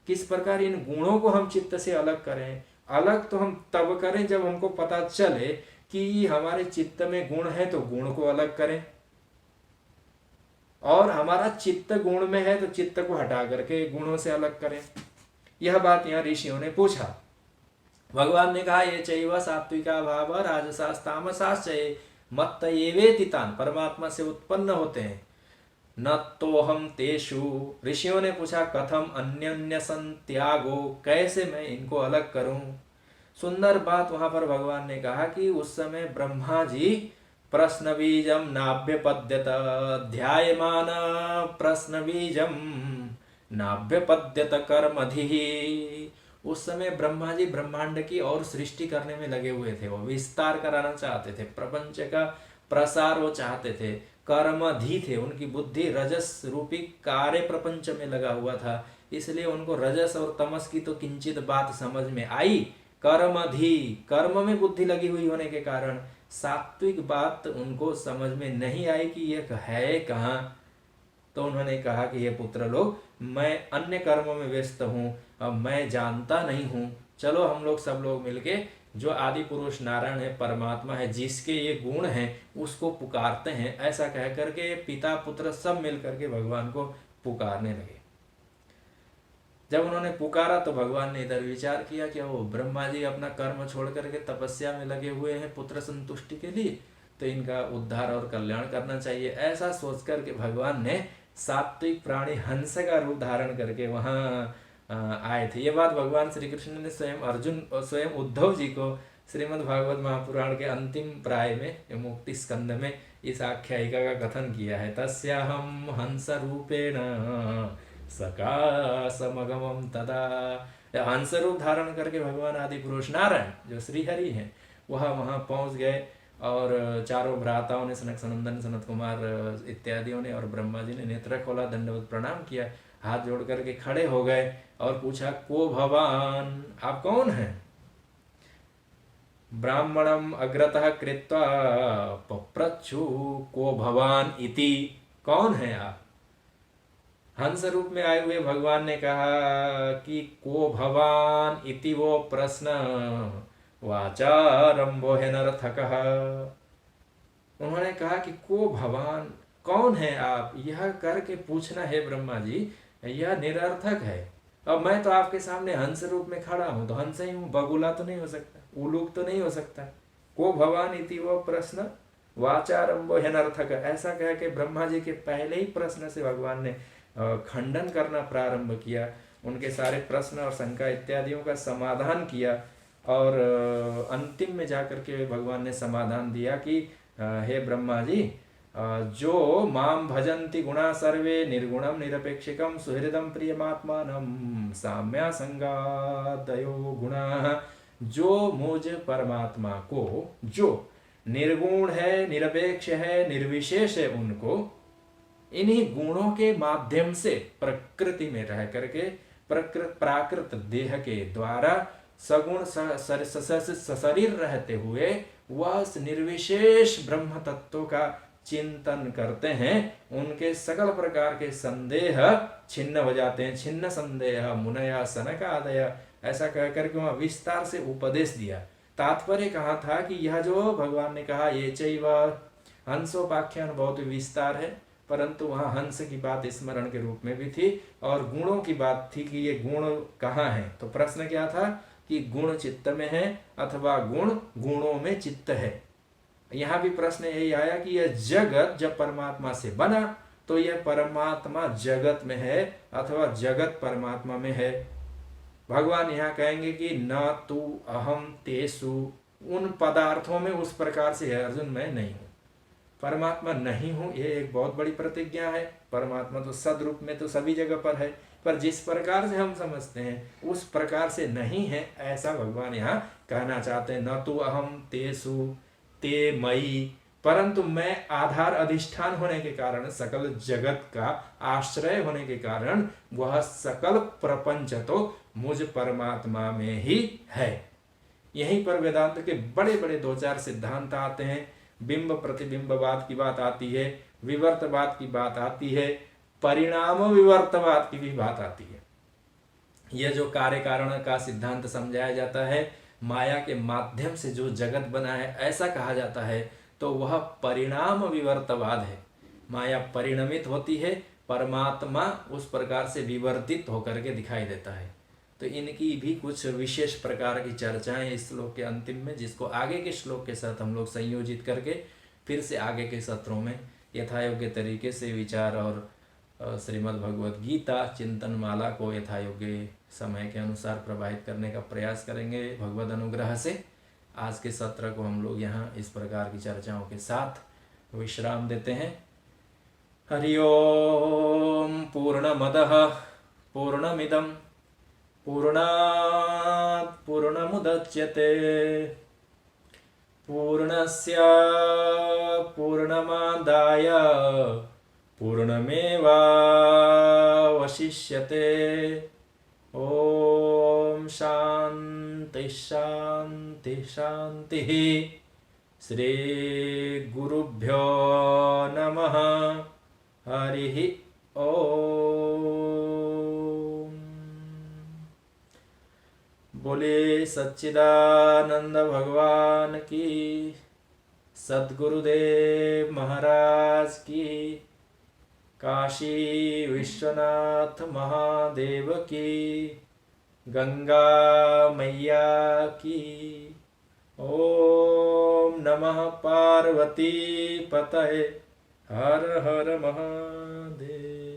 Speaker 2: किस प्रकार इन गुणों को हम चित्त से अलग करें। अलग तो हम तब करें जब हमको पता चले कि हमारे चित्त में गुण है तो गुण को अलग करें, और हमारा चित्त गुण में है तो चित्त को हटा करके गुणों से अलग करें। यह बात यहाँ ऋषियों ने पूछा। भगवान ने कहा ये चैव सात्विका भाव राजसास्तामसाश्चये मत्त एवेति तान्, परमात्मा से उत्पन्न होते हैं। न तो हम तेषु, ऋषियों ने पूछा कथम अन्योन्य संत्यागो, कैसे मैं इनको अलग करूं। सुंदर बात वहां पर भगवान ने कहा कि उस समय ब्रह्मा जी प्रश्न बीजम नाभ्यपद्यत, ध्यायमान प्रश्न बीजम नाभ्यपद्यत कर्मधि। उस समय ब्रह्मा जी ब्रह्मांड की और सृष्टि करने में लगे हुए थे, वो विस्तार कराना चाहते थे, प्रपंच का प्रसार वो चाहते थे, कर्मधि थे, उनकी बुद्धि रजस रूपी कार्य प्रपंच में लगा हुआ था, इसलिए उनको रजस और तमस की तो किंचित बात समझ में आई। कर्मधि, कर्म में बुद्धि लगी हुई होने के कारण सात्विक बात उनको समझ में नहीं आई कि यह है कहाँ। तो उन्होंने कहा कि ये पुत्र लोग, मैं अन्य कर्मों में व्यस्त हूँ, अब मैं जानता नहीं हूँ, चलो हम लोग सब लोग मिलके जो आदि पुरुष नारायण है, परमात्मा है, जिसके ये गुण हैं उसको पुकारते हैं। ऐसा कह करके पिता पुत्र सब मिल करके भगवान को पुकारने लगे। जब उन्होंने पुकारा तो भगवान ने इधर विचार किया कि वो ब्रह्मा जी अपना कर्म छोड़ करके तपस्या में लगे हुए हैं पुत्र संतुष्टि के लिए, तो इनका उद्धार और कल्याण करना चाहिए। ऐसा सोच करके भगवान ने सात्विक प्राणी हंस का रूप धारण करके वहाँ आए थे। ये बात भगवान श्री कृष्ण ने स्वयं उद्धव जी को श्रीमद् भागवत महापुराण के अंतिम प्राय में मुक्ति स्कंद में इस आख्यायिका का कथन किया है। तस्याहम हंस रूपेण सकाशमगमं तदा। हंस रूप धारण करके भगवान आदि पुरुष नारायण जो श्रीहरि हैं वह वहाँ पहुँच गए, और चारों भ्राताओं ने, सनक सनंदन, सनत कुमार इत्यादियों ने और ब्रह्मा जी ने नेत्र खोला, दंडवत प्रणाम किया, हाथ जोड़ करके खड़े हो गए और पूछा को भवान, आप कौन हैं। ब्राह्मणम अग्रतः कृत्वा पप्रच्छु को भवान इति, कौन है आप। हंस रूप में आए हुए भगवान ने कहा कि को भवान इति वो प्रश्न वाचारंभो है नर्थकः। उन्होंने कहा कि को भवान, कौन है आप, यह करके पूछना है ब्रह्मा जी, यह निरर्थक है। अब मैं तो आपके सामने हंस रूप में खड़ा हूं, तो हंस ही हूं, बगुला तो नहीं हो सकता, उलूक तो नहीं हो सकता। को भवान इति वो प्रश्न वाचारंभो है नर्थक, ऐसा कह के ब्रह्मा जी के पहले ही प्रश्न से भगवान ने खंडन करना प्रारंभ किया, उनके सारे प्रश्न और शंका इत्यादियों का समाधान किया, और अंतिम में जाकर के भगवान ने समाधान दिया कि हे ब्रह्मा जी, जो माम भजन्ति गुणा सर्वे निर्गुणम निरपेक्षिकम सुहृदम प्रियमात्मानम साम्या संगादयो गुणा। जो मुझ परमात्मा को, जो निर्गुण है, निरपेक्ष है, निर्विशेष है, उनको इन्हीं गुणों के माध्यम से प्रकृति में रह करके प्राकृत देह के द्वारा सगुण सशरीर रहते हुए वह निर्विशेष ब्रह्म तत्व का चिंतन करते हैं। उनके सकल प्रकार के संदेह छिन्न हो जाते हैं। छिन्न संदेह मुनया सनकादय, ऐसा कहकर के वहां विस्तार से उपदेश दिया। तात्पर्य कहा था कि यह जो भगवान ने कहा ये चैव हंसोपाख्यान बहुत विस्तार है, परंतु वहां हंस की बात स्मरण के रूप में भी थी और गुणों की बात थी कि ये गुण कहाँ है। तो प्रश्न क्या था कि गुण चित्त में है अथवा गुण गुणों में चित्त है। यहाँ भी प्रश्न यही आया कि यह जगत जब परमात्मा से बना तो यह परमात्मा जगत में है अथवा जगत परमात्मा में है। भगवान यहाँ कहेंगे कि न तू अहम तेसु, उन पदार्थों में उस प्रकार से है अर्जुन मैं नहीं हूं, परमात्मा नहीं हूं। ये एक बहुत बड़ी प्रतिज्ञा है। परमात्मा तो सदरूप में तो सभी जगह पर है, पर जिस प्रकार से हम समझते हैं उस प्रकार से नहीं है, ऐसा भगवान यहाँ कहना चाहते हैं। न तू अहम तेसु ते मई, परंतु मैं आधार अधिष्ठान होने के कारण, सकल जगत का आश्रय होने के कारण वह सकल प्रपंच तो मुझ परमात्मा में ही है। यहीं पर वेदांत के बड़े बड़े दो चार सिद्धांत आते हैं। बिंब प्रतिबिंबवाद की बात आती है, विवर्तवाद की बात आती है, परिणाम विवर्तवाद की भी बात आती है। यह जो कार्य कारण का सिद्धांत समझाया जाता है, माया के माध्यम से जो जगत बना है ऐसा कहा जाता है, तो वह परिणाम विवर्तवाद है। माया परिणमित होती है, परमात्मा उस प्रकार से विवर्तित होकर के दिखाई देता है। तो इनकी भी कुछ विशेष प्रकार की चर्चाएं इस श्लोक के अंतिम में, जिसको आगे के श्लोक के साथ हम लोग संयोजित करके फिर से आगे के सत्रों में यथायोग्य तरीके से विचार और श्रीमद् भगवद गीता चिंतन माला को यथायोग्य समय के अनुसार प्रवाहित करने का प्रयास करेंगे भगवद अनुग्रह से। आज के सत्र को हम लोग यहाँ इस प्रकार की चर्चाओं के साथ विश्राम देते हैं। हरि ओम। पूर्णमदः पूर्णमिदं पूर्णात् पूर्णमुदच्यते पूर्णस्य पूर्णमादाय पूर्णमेवावशिष्यते। ओम शांति शांति शांति। श्री गुरुभ्यो नमः। हरि ओम। बोले सच्चिदानंद भगवान की, सद्गुरुदेव महाराज की, काशी विश्वनाथ महादेव की, गंगा मैया की। ओम नमः पार्वती पतये। हर हर महादेव।